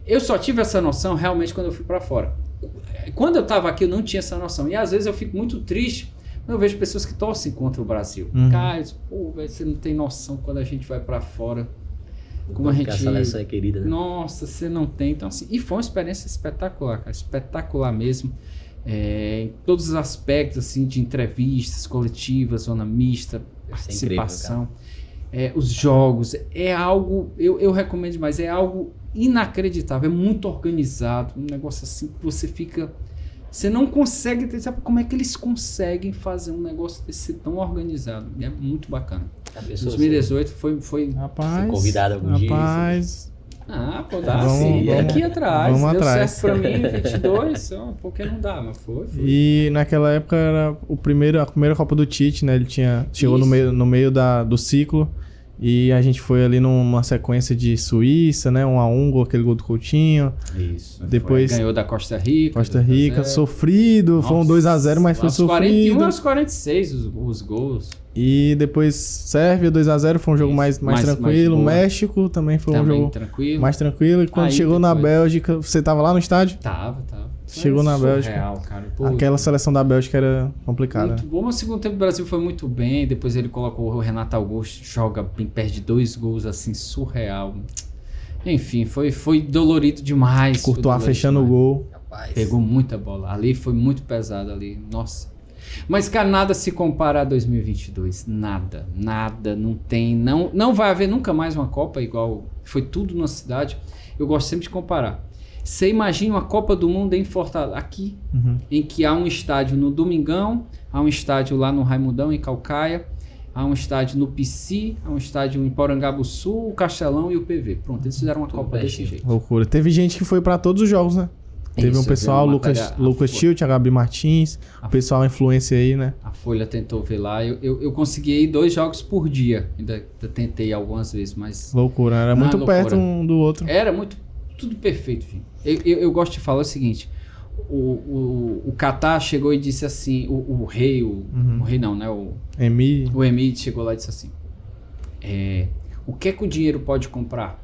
Eu só tive essa noção realmente quando eu fui pra fora. Quando eu tava aqui eu não tinha essa noção. E às vezes eu fico muito triste quando eu vejo pessoas que torcem contra o Brasil. Cara, você não tem noção quando a gente vai pra fora. Como a gente... A seleção é querida, né? Nossa, você não tem. Então, assim, e foi uma experiência espetacular, cara. Espetacular mesmo. Em todos os aspectos, assim, de entrevistas, coletivas, zona mista, participação. Os jogos. É algo... Eu recomendo demais. É algo inacreditável. É muito organizado. Um negócio assim que você fica... Você não consegue... Sabe como é que eles conseguem fazer um negócio desse tão organizado? É muito bacana. 2018 foi rapaz, convidado algum dia. Pô, dá sim. Aqui atrás. Vamos deu atrás. certo pra mim, 22, porque não dá, mas foi. E naquela época era a primeira Copa do Tite, né? Ele chegou no meio do ciclo. E a gente foi ali numa sequência de Suíça, né? 1-1, gol, aquele gol do Coutinho. Isso. Depois ganhou da Costa Rica. Sofrido. Nossa, foi um 2-0, mas foi sofrido. 41 aos 46 os gols. E depois Sérvia, 2-0, foi um jogo mais tranquilo. México também foi um jogo mais tranquilo. E quando chegou na Bélgica, você tava lá no estádio? Tava. Chegou na Bélgica. Cara. Aquela seleção da Bélgica era complicada. Muito bom, mas o segundo tempo do Brasil foi muito bem. Depois ele colocou o Renato Augusto, joga bem, perde 2 gols, assim, surreal. Enfim, foi dolorido demais. Courtois fechando o gol. Rapaz. Pegou muita bola. Ali foi muito pesado ali. Nossa. Mas, cara, nada se compara a 2022. Nada. Não tem. Não vai haver nunca mais uma Copa igual. Foi tudo na cidade. Eu gosto sempre de comparar. Você imagina uma Copa do Mundo em Fortaleza, aqui, em que há um estádio no Domingão, há um estádio lá no Raimundão, em Calcaia, há um estádio no Pici, há um estádio em Porangabuçu, o Castelão e o PV. Pronto, eles fizeram uma Copa desse jeito. Loucura. Teve gente que foi pra todos os jogos, né? Teve um pessoal, Lucas Tilt, Gabi Martins, o pessoal influência aí, né? A Folha tentou ver lá. Eu consegui ir 2 jogos por dia. Ainda tentei algumas vezes, mas... Loucura, era muito perto um do outro. Era muito... Tudo perfeito, gente. Eu gosto de falar o seguinte. O Catar chegou e disse assim... O rei... O rei não, né? O Emir chegou lá e disse assim... o que é que o dinheiro pode comprar?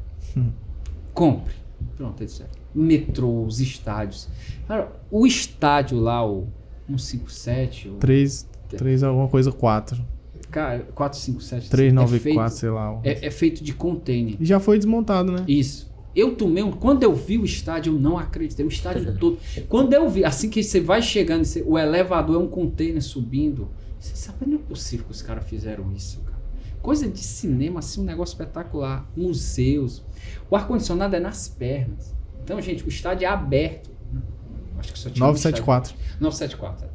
Compre. Pronto, ele disse... Metrô, os estádios. Cara, o estádio lá, o 157... 3 alguma coisa, 4. Cara, 457... 394, sei lá. É feito de container. E já foi desmontado, né? Isso. Eu tomei quando eu vi o estádio, eu não acreditei. O estádio todo. Quando eu vi, assim que você vai chegando, o elevador é um container subindo. Você sabe, não é possível que os caras fizeram isso, cara. Coisa de cinema, assim, um negócio espetacular. Museus. O ar-condicionado é nas pernas. Então, gente, o estádio é aberto. Acho que só tinha 974. 974.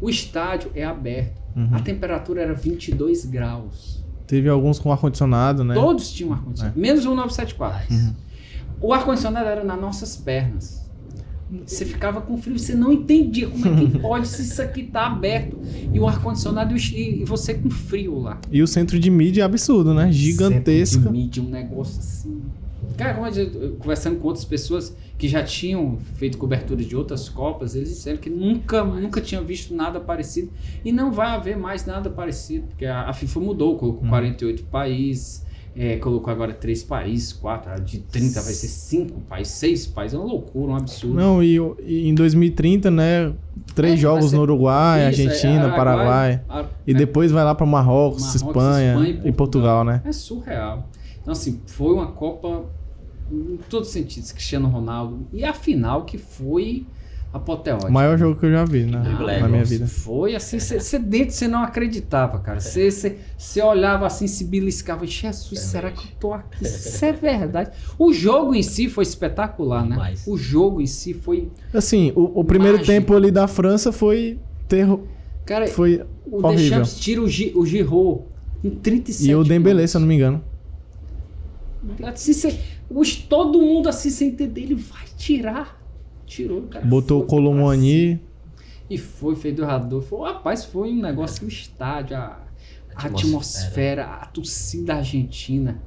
O estádio é aberto. A temperatura era 22 graus. Teve alguns com ar-condicionado, né? Todos tinham ar-condicionado. Menos o 974. O ar-condicionado era nas nossas pernas. Você ficava com frio, você não entendia como é que pode se isso aqui tá aberto. E o ar-condicionado e você com frio lá. E o centro de mídia é absurdo, né? Gigantesco. Centro de mídia, um negócio assim. Cara, como eu conversando com outras pessoas que já tinham feito cobertura de outras Copas, eles disseram que nunca tinham visto nada parecido. E não vai haver mais nada parecido, porque a FIFA mudou, colocou 48 países. Colocou agora 3 países, 4, de 30 vai ser 5 países, 6 países, é uma loucura, um absurdo. Não, e em 2030, né, 3 jogos no Uruguai, Argentina, Paraguai, e depois vai lá para Marrocos, Espanha e Portugal, né? É surreal. Então assim, foi uma Copa em todos os sentidos, Cristiano Ronaldo, e a final que foi apoteótica. O maior jogo que eu já vi, né, na minha vida. Foi assim, você não acreditava, cara. Você olhava assim, se beliscava, Jesus, será que eu tô aqui? Isso é verdade. O jogo em si foi espetacular, né? Demais. O jogo em si foi... Assim, o primeiro tempo ali da França foi terror. Cara, foi o horrível. Deschamps tira o Giroud em 37 E o Dembélé, minutos. se eu não me engano. Assim, todo mundo assim, sem entender, ele vai tirar. Tirou, cara. Botou o Colomani. E foi fedorador. Rapaz, foi um negócio no estádio. A atmosfera, a torcida argentina.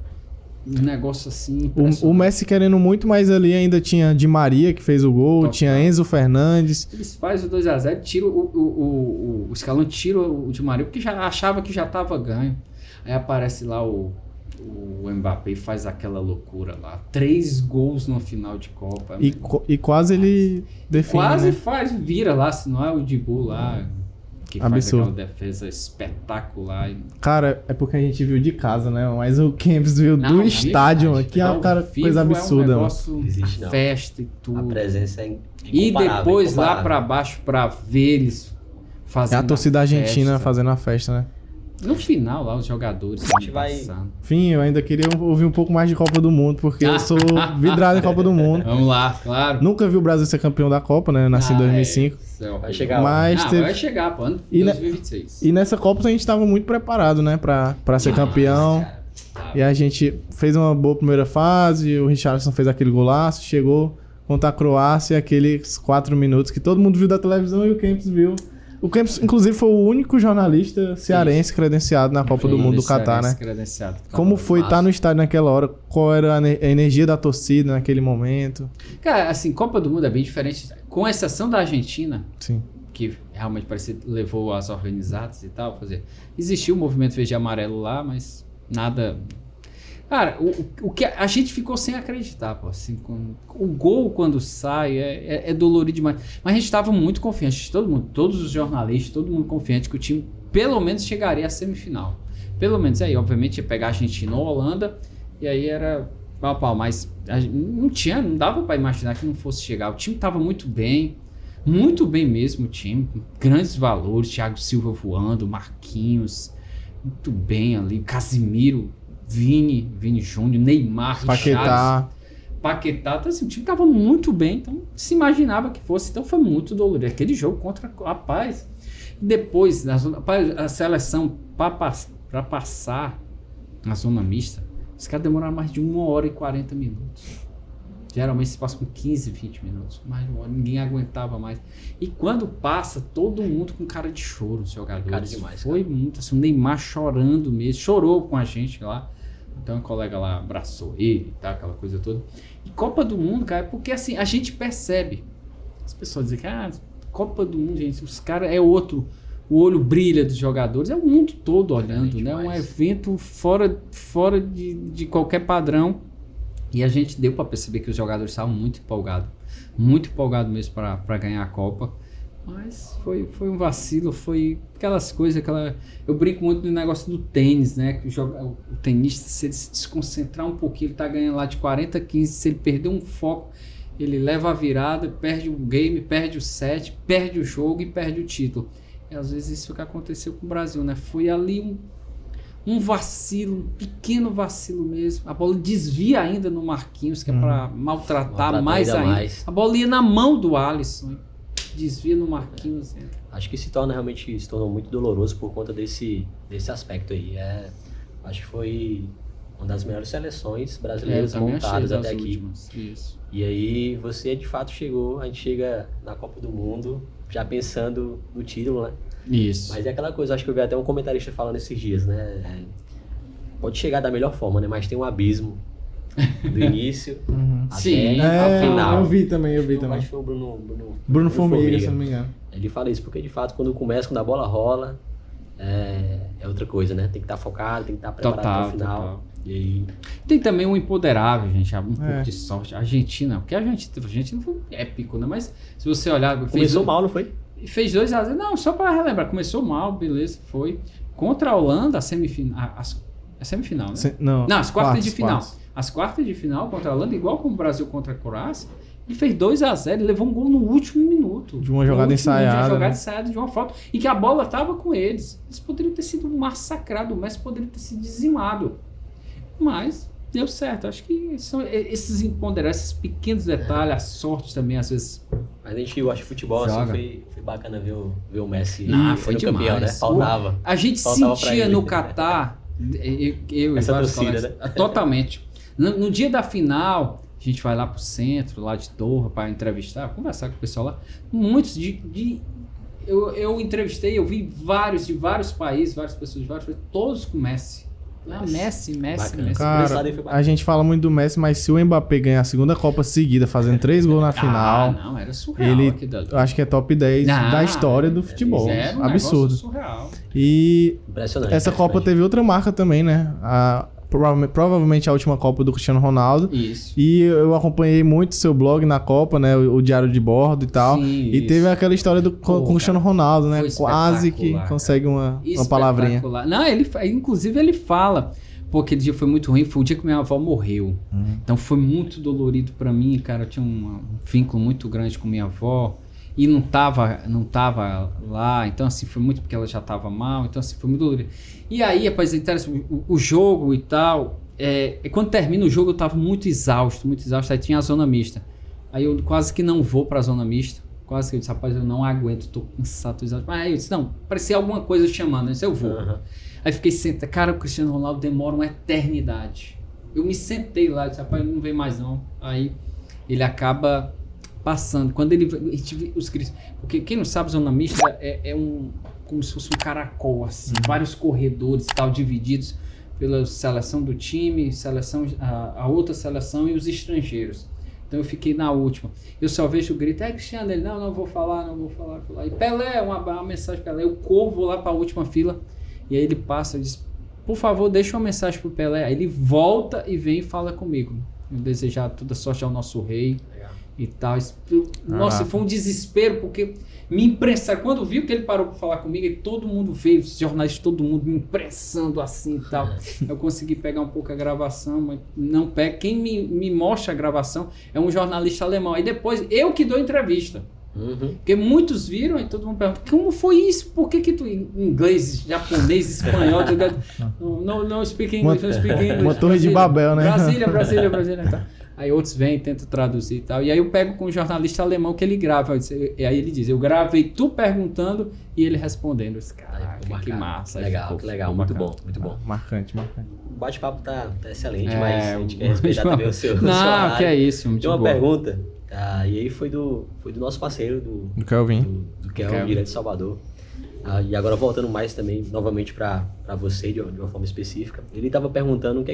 Um negócio assim. O Messi querendo muito, mas ali ainda tinha Di Maria que fez o gol, Total. tinha Enzo Fernandes. Eles fazem o 2x0, tira o Scaloni tira o Di Maria, porque já achava que já tava ganho. Aí aparece lá o Mbappé e faz aquela loucura lá. 3 gols no final de Copa. E quase ele define, Quase né? vira lá, se não é o Dibu lá, que Absurdo. faz aquela defesa espetacular. Cara, é porque a gente viu de casa, né? Mas o Camps viu do estádio, que é uma coisa absurda, é um mano. negócio, Existe, não. festa e tudo. A presença é E incomparável, depois lá incomparável. pra baixo pra ver eles É fazendo a torcida argentina festa. fazendo a festa, né? No final lá, os jogadores A gente vai- passando. Enfim, eu ainda queria ouvir um pouco mais de Copa do Mundo, porque eu sou vidrado em Copa do Mundo. Vamos lá, claro. Nunca vi o Brasil ser campeão da Copa, né? Eu nasci em 2005. Vai chegar lá. Mas teve... Vai chegar, pô, ano E 2026. E nessa Copa a gente tava muito preparado, né? Pra ser campeão. Cara, E a gente fez uma boa primeira fase, o Richarlison fez aquele golaço, chegou contra a Croácia, aqueles 4 minutos que todo mundo viu da televisão e o Camps viu. O Camps, inclusive, foi o único jornalista cearense credenciado na Copa do Mundo do Catar, né? Credenciado. Como foi estar no estádio naquela hora? Qual era a energia da torcida naquele momento? Cara, assim, Copa do Mundo é bem diferente, com exceção da Argentina, Sim. que realmente parece levou as organizadas e tal, existiu o movimento verde e amarelo lá, mas nada. Cara, o que a gente ficou sem acreditar, pô, assim, o gol quando sai é dolorido demais, mas a gente estava muito confiante, todos os jornalistas, todo mundo confiante que o time pelo menos chegaria à semifinal, pelo menos aí, obviamente ia pegar a Argentina ou a Holanda, e aí era pau, mas não dava para imaginar que não fosse chegar, o time estava muito bem mesmo o time, com grandes valores, Thiago Silva voando, Marquinhos, muito bem ali, Casimiro, Vini Júnior, Neymar, Paquetá. Paquetá, então, assim, o time tava muito bem, então se imaginava que fosse, então foi muito dolorido. Aquele jogo contra a Paz, depois a seleção para passar na zona mista, os caras demoraram mais de 1 hora e 40 minutos. Geralmente se passa com 15, 20 minutos, mais de 1 hora, ninguém aguentava mais. E quando passa, todo mundo com cara de choro, os jogadores. Cara demais, Foi muito assim, o Neymar chorando mesmo, chorou com a gente lá. Então o colega lá abraçou ele e tal, aquela coisa toda. E Copa do Mundo, cara, porque assim, a gente percebe. As pessoas dizem que, Copa do Mundo, gente, os caras é outro. O olho brilha dos jogadores, é o mundo todo olhando, né? Um evento fora de qualquer padrão. E a gente deu para perceber que os jogadores estavam muito empolgados mesmo para ganhar a Copa. Mas foi um vacilo, foi aquelas coisas, eu brinco muito no negócio do tênis, né? Que o tenista, se ele se desconcentrar um pouquinho, ele tá ganhando lá de 40-15, se ele perder um foco, ele leva a virada, perde o game, perde o set, perde o jogo e perde o título. E às vezes isso é o que aconteceu com o Brasil, né? Foi ali um vacilo, um pequeno vacilo mesmo. A bola desvia ainda no Marquinhos, que é para maltratar mais ainda. A bola ia na mão do Alisson. desvia no Marquinhos. Acho que se tornou muito doloroso por conta desse aspecto aí. Acho que foi uma das melhores seleções brasileiras montadas até aqui. Isso. E aí você de fato a gente chega na Copa do Mundo já pensando no título, né? Isso. Mas é aquela coisa, acho que eu vi até um comentarista falando esses dias, né? Pode chegar da melhor forma, né? Mas tem um abismo do início até ao final. Eu vi também. Acho que foi o Bruno Formiga, se não me engano. Ele fala isso porque de fato quando a bola rola, é outra coisa, né? Tem que estar focado, tem que estar preparado até o final. Total. E aí... Tem também um imponderável, gente, um pouco de sorte. A Argentina, porque a Argentina foi épico, né? Mas se você olhar... Começou mal, não foi? Fez 2-0. Não, só para relembrar, começou mal, beleza, foi. Contra a Holanda, a semifinal, né? Não, as quartas de final. As quartas de final contra a Holanda, igual como o Brasil contra a Croácia, ele fez 2-0, ele levou um gol no último minuto. De uma jogada ensaiada. De uma jogada ensaiada, de uma falta. E que a bola estava com eles. Eles poderiam ter sido massacrados, o Messi poderia ter sido dizimado. Mas deu certo. Acho que são esses imponderáveis, esses pequenos detalhes, a sorte também, às vezes. Mas eu acho que futebol assim, foi bacana ver o Messi foi campeão, demais, né? Faltava. A gente sentia no Catar, eu essa e vários torcida, colegas, né? Totalmente. No dia da final, a gente vai lá pro centro, lá de Doha, para entrevistar, conversar com o pessoal lá. Muitos eu entrevistei, eu vi de vários países, várias pessoas de vários países, todos com Messi. Messi. Cara, a gente fala muito do Messi, mas se o Mbappé ganhar a segunda Copa seguida, fazendo 3 gols na final... não, era surreal. Eu acho que é top 10 da história do futebol. Absurdo. Surreal. E impressionante, essa Copa teve outra marca também, né? Provavelmente a última Copa do Cristiano Ronaldo. Isso. E eu acompanhei muito seu blog na Copa, né? O Diário de Bordo e tal. Sim, e teve aquela história com o Cristiano Ronaldo, né? Quase que consegue uma palavrinha. Não, inclusive ele fala, pô, aquele dia foi muito ruim, foi o dia que minha avó morreu. Então foi muito dolorido pra mim, cara. Eu tinha um vínculo muito grande com minha avó. E não tava lá, então assim, foi muito porque ela já tava mal, então assim, foi muito dolorido. E aí, rapaz, o jogo e tal, quando termina o jogo eu tava muito exausto, aí tinha a zona mista. Aí eu quase que não vou pra zona mista, quase que eu disse, rapaz, eu não aguento, tô cansado, tô exausto. Aí eu disse, não, parecia alguma coisa chamando, eu disse, eu vou. Aí fiquei sentado, cara, o Cristiano Ronaldo demora uma eternidade. Eu me sentei lá, disse, rapaz, não vem mais não. Aí ele acaba... passando, quando os Cris, porque quem não sabe, zona mista como se fosse um caracol, assim, vários corredores e tal, divididos pela seleção do time, a outra seleção e os estrangeiros. Então eu fiquei na última. Eu só vejo o grito, Cristiano, ele, não vou falar. E Pelé, uma mensagem para Pelé, eu corro lá para a última fila, e aí ele passa e diz, por favor, deixa uma mensagem pro Pelé. Aí ele volta e vem e fala comigo. Eu desejar toda sorte ao nosso rei. E tal. Nossa, foi um desespero, porque me impressaram. Quando viu que ele parou para falar comigo, e todo mundo veio, os jornalistas, todo mundo me impressando assim e tal. Eu consegui pegar um pouco a gravação, mas não pega. Quem me mostra a gravação é um jornalista alemão. Aí depois, eu que dou entrevista. Porque muitos viram e todo mundo pergunta, como foi isso? Por que tu, inglês, japonês, espanhol, não speak English, não speak English. Uma torre de Babel, né? Brasília e tal. Aí outros vêm, tentam traduzir e tal. E aí eu pego com um jornalista alemão que ele grava. E aí ele diz, eu gravei tu perguntando e ele respondendo. Caraca, que massa. Legal, muito bom. Marcante. O bate-papo tá excelente, mas a gente quer respeitar também o seu Não, horário. Que é isso, muito Tem uma bom. Pergunta, e aí foi do nosso parceiro, do Kelvin. Do Kelvin, direto de Salvador. E agora voltando mais também, novamente para você, de uma forma específica. Ele estava perguntando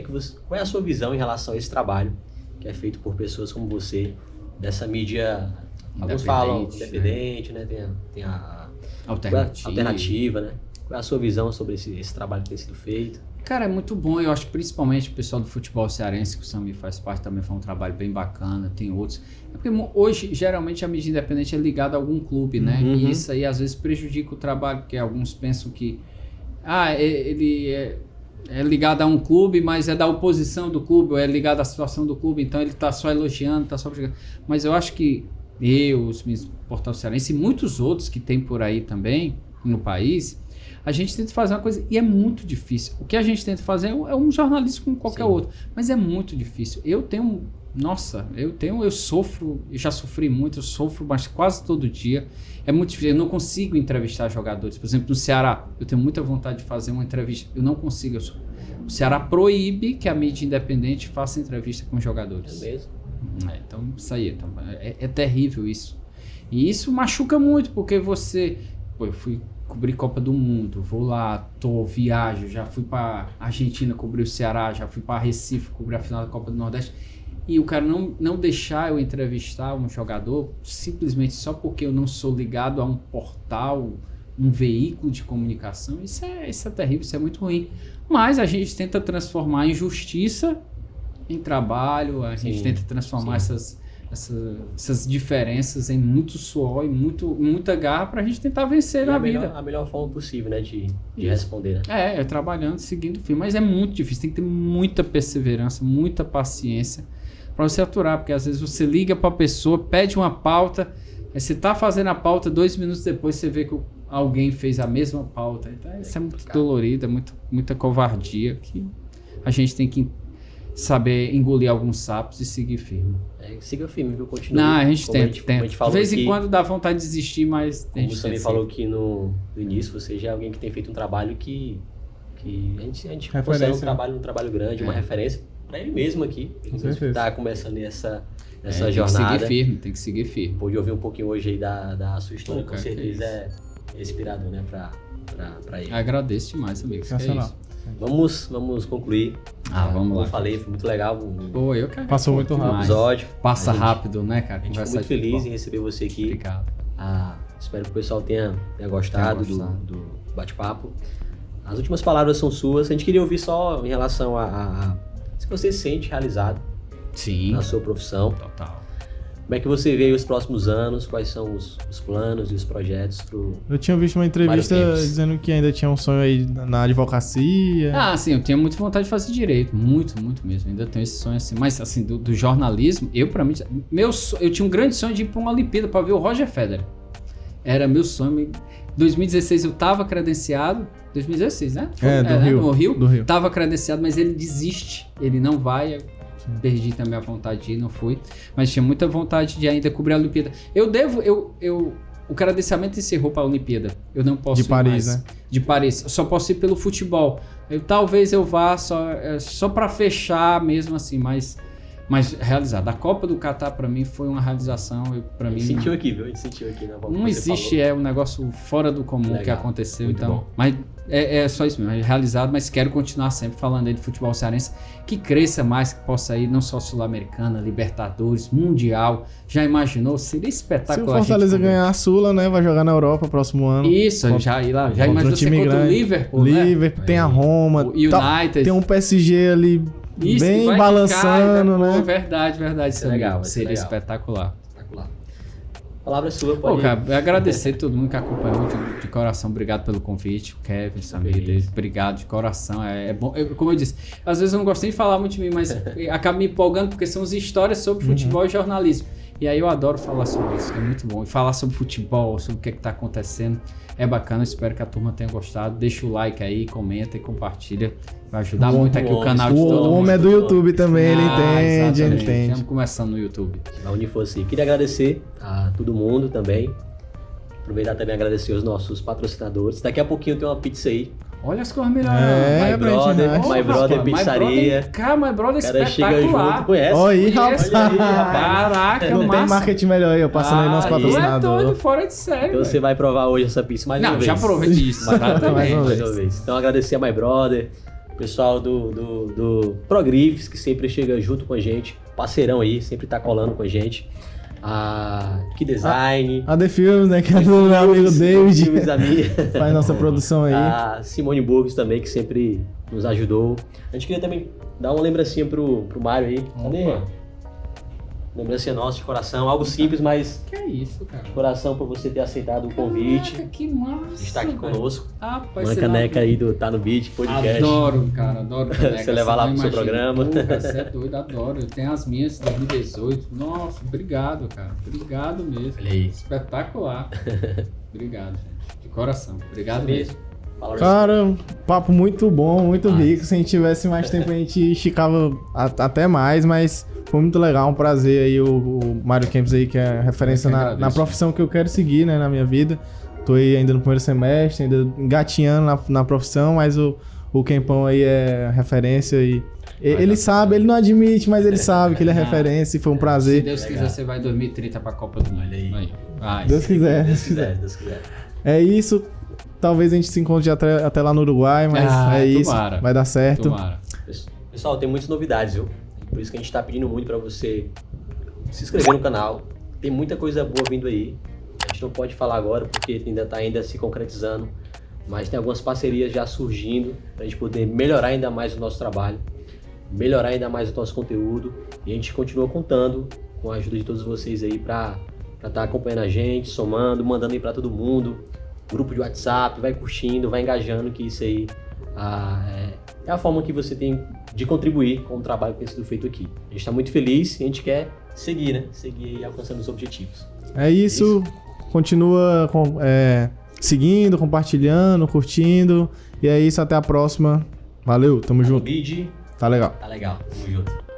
qual é a sua visão em relação a esse trabalho que é feito por pessoas como você, dessa mídia, alguns falam independente, né? Tem a alternativa, né? Qual é a sua visão sobre esse trabalho que tem sido feito? Cara, é muito bom. Eu acho que principalmente o pessoal do futebol cearense, que o Sami faz parte, também foi um trabalho bem bacana. Tem outros. É porque hoje, geralmente, a mídia independente é ligada a algum clube, né? E isso aí, às vezes, prejudica o trabalho, porque alguns pensam que ele é ligado a um clube, mas é da oposição do clube, ou é ligado à situação do clube, então ele está só elogiando, está só... Mas eu acho que os Portal Cearense e muitos outros que tem por aí também, no país, a gente tenta fazer uma coisa, e é muito difícil. O que a gente tenta fazer é um jornalismo como qualquer outro, mas é muito difícil. Eu tenho Nossa, eu sofro, eu já sofri muito, eu sofro mas quase todo dia. É muito difícil, eu não consigo entrevistar jogadores. Por exemplo, no Ceará, eu tenho muita vontade de fazer uma entrevista, eu não consigo. O Ceará proíbe que a mídia independente faça entrevista com jogadores. É mesmo? Então, isso aí, é terrível isso. E isso machuca muito, porque eu fui cobrir Copa do Mundo, vou lá, viajo, já fui para Argentina cobrir o Ceará, já fui para Recife cobrir a final da Copa do Nordeste. E o cara não deixar eu entrevistar um jogador simplesmente só porque eu não sou ligado a um portal, um veículo de comunicação, isso é terrível, isso é muito ruim. Mas a gente tenta transformar a injustiça em trabalho, a gente tenta transformar essas diferenças em muito suor e muita garra pra gente tentar vencer na vida. A melhor forma possível, né, de responder, né? É trabalhando, seguindo o filme, mas é muito difícil, tem que ter muita perseverança, muita paciência pra você aturar, porque às vezes você liga pra pessoa, pede uma pauta, aí você tá fazendo a pauta, 2 minutos depois você vê que alguém fez a mesma pauta, então isso é muito dolorido, é muita covardia, que a gente tem que saber engolir alguns sapos e seguir firme. Siga firme, viu? Continua. Não, a gente tenta. De vez em aqui, quando dá vontade de desistir, mas como você me falou aqui no início, você já é alguém que tem feito um trabalho que a gente considera um trabalho grande, uma referência para ele mesmo aqui. Ele está começando essa jornada. Tem que seguir firme. Pude ouvir um pouquinho hoje aí da sua história, com certeza é inspirador, né, para ele. Agradeço demais, amigo. Sensacional. Vamos concluir. Vamos lá. Como eu falei, foi muito legal. Eu quero. Passou muito rápido. Episódio. Passa rápido, né, cara? A gente ficou muito feliz em receber você aqui. Obrigado. Espero que o pessoal tenha gostado do bate-papo. As últimas palavras são suas. A gente queria ouvir só em relação a se você se sente realizado na sua profissão. Total. Como é que você vê os próximos anos? Quais são os planos e os projetos pro... Eu tinha visto uma entrevista dizendo que ainda tinha um sonho aí na advocacia. Sim, eu tinha muita vontade de fazer direito. Muito mesmo. Ainda tenho esse sonho assim. Mas, assim, do jornalismo, pra mim... Eu tinha um grande sonho de ir pra uma Olimpíada pra ver o Roger Federer. Era meu sonho. Em 2016 eu tava credenciado. 2016, né? Do Rio. Do Rio. Tava credenciado, mas ele desiste. Ele não vai... Perdi também a vontade de ir, não fui. Mas tinha muita vontade de ainda cobrir a Olimpíada. O credenciamento encerrou para a Olimpíada. Eu não posso ir mais. Né? De Paris. Eu só posso ir pelo futebol. Talvez eu vá só para fechar mesmo assim, mas realizado. A Copa do Catar para mim foi uma realização. A gente sentiu aqui, viu? A gente sentiu aqui. Não existe, um negócio fora do comum que aconteceu. Muito então, bom. Mas é só isso mesmo, é realizado, mas quero continuar sempre falando aí de futebol cearense, que cresça mais, que possa ir não só Sul-Americana, Libertadores, Mundial. Já imaginou? Seria espetacular. Se o Fortaleza ganhar a Sula, né, vai jogar na Europa próximo ano. Isso, já ir lá. Já imaginou você contra o Liverpool, Liverpool, tem a Roma, o United. Tem um PSG ali bem balançando, né? Pô, verdade. Isso é legal. Seria espetacular. A palavra é sua, pode ir. Cara, agradecer a todo mundo que acompanhou de coração. Obrigado pelo convite. O Kevin, Samir, obrigado de coração. É bom. Como eu disse, às vezes eu não gosto nem de falar muito de mim, mas acabo me empolgando porque são as histórias sobre futebol e jornalismo. E aí eu adoro falar sobre isso, é muito bom. E falar sobre futebol, sobre o que está acontecendo, é bacana. Eu espero que a turma tenha gostado. Deixa o like aí, comenta e compartilha. Vai ajudar muito aqui o canal de todo mundo. O homem é do YouTube também, ele entende. Estamos começando no YouTube. Onde fosse. Queria agradecer a todo mundo também. Aproveitar também e agradecer os nossos patrocinadores. Daqui a pouquinho tem uma pizza aí. Olha as coisas melhores. My Brother Pizzaria. My Brother cara espetacular. Chega junto, conhece? Olha aí, rapaz. Caraca, não tem marketing melhor aí, eu passando aí nosso patrocinador. É doido, fora de sério. Então você vai provar hoje essa pizza mais uma vez. Não, já provei disso. Mais uma vez. Então agradecer a My Brother, o pessoal do ProGriffs, que sempre chega junto com a gente. Parceirão aí, sempre tá colando com a gente. Que design. A The Films, né? Que é do meu amigo David. Faz nossa produção aí. A Simone Burgos também, que sempre nos ajudou. A gente queria também dar uma lembrancinha pro Mário aí. Cadê? Lembrancinha nossa de coração, algo simples, mas... Que é isso, cara? De coração por você ter aceitado o convite. Caraca, que massa, estar aqui conosco. Rapaz, uma caneca aí do Tá No Beat Podcast. Adoro, cara, adoro caneca. Você levar lá pro seu programa. Você é doido, adoro. Eu tenho as minhas de 2018. Nossa, obrigado, cara. Obrigado mesmo. Olha aí. Espetacular. Obrigado, gente. De coração. Obrigado mesmo. Cara, papo muito bom, muito rico. Se a gente tivesse mais tempo, a gente esticava até mais, mas Foi muito legal, um prazer aí o Mário Campos aí, que é referência na profissão que eu quero seguir, né, na minha vida. Tô aí ainda no primeiro semestre, ainda engatinhando na profissão, mas o Campão aí é referência e ele sabe, ele não admite, mas ele sabe que ele é referência e foi um prazer. Se Deus quiser, você vai em 2030 pra Copa do Mundo. Olha aí. Vai. Deus quiser. É isso. Talvez a gente se encontre até lá no Uruguai, mas isso. Vai dar certo. Tomara. Pessoal, tem muitas novidades, viu? Por isso que a gente tá pedindo muito pra você se inscrever no canal. Tem muita coisa boa vindo aí. A gente não pode falar agora porque ainda tá se concretizando. Mas tem algumas parcerias já surgindo pra gente poder melhorar ainda mais o nosso trabalho, melhorar ainda mais o nosso conteúdo. E a gente continua contando com a ajuda de todos vocês aí pra estar acompanhando a gente, somando, mandando aí pra todo mundo. Grupo de WhatsApp, vai curtindo, vai engajando, que isso aí é a forma que você tem de contribuir com o trabalho que tem sido feito aqui. A gente está muito feliz e a gente quer seguir, né? Seguir e alcançando os objetivos. É isso. Continua seguindo, compartilhando, curtindo. E é isso, até a próxima. Valeu, tamo junto. Bid. Tá legal. Tá legal, tamo junto.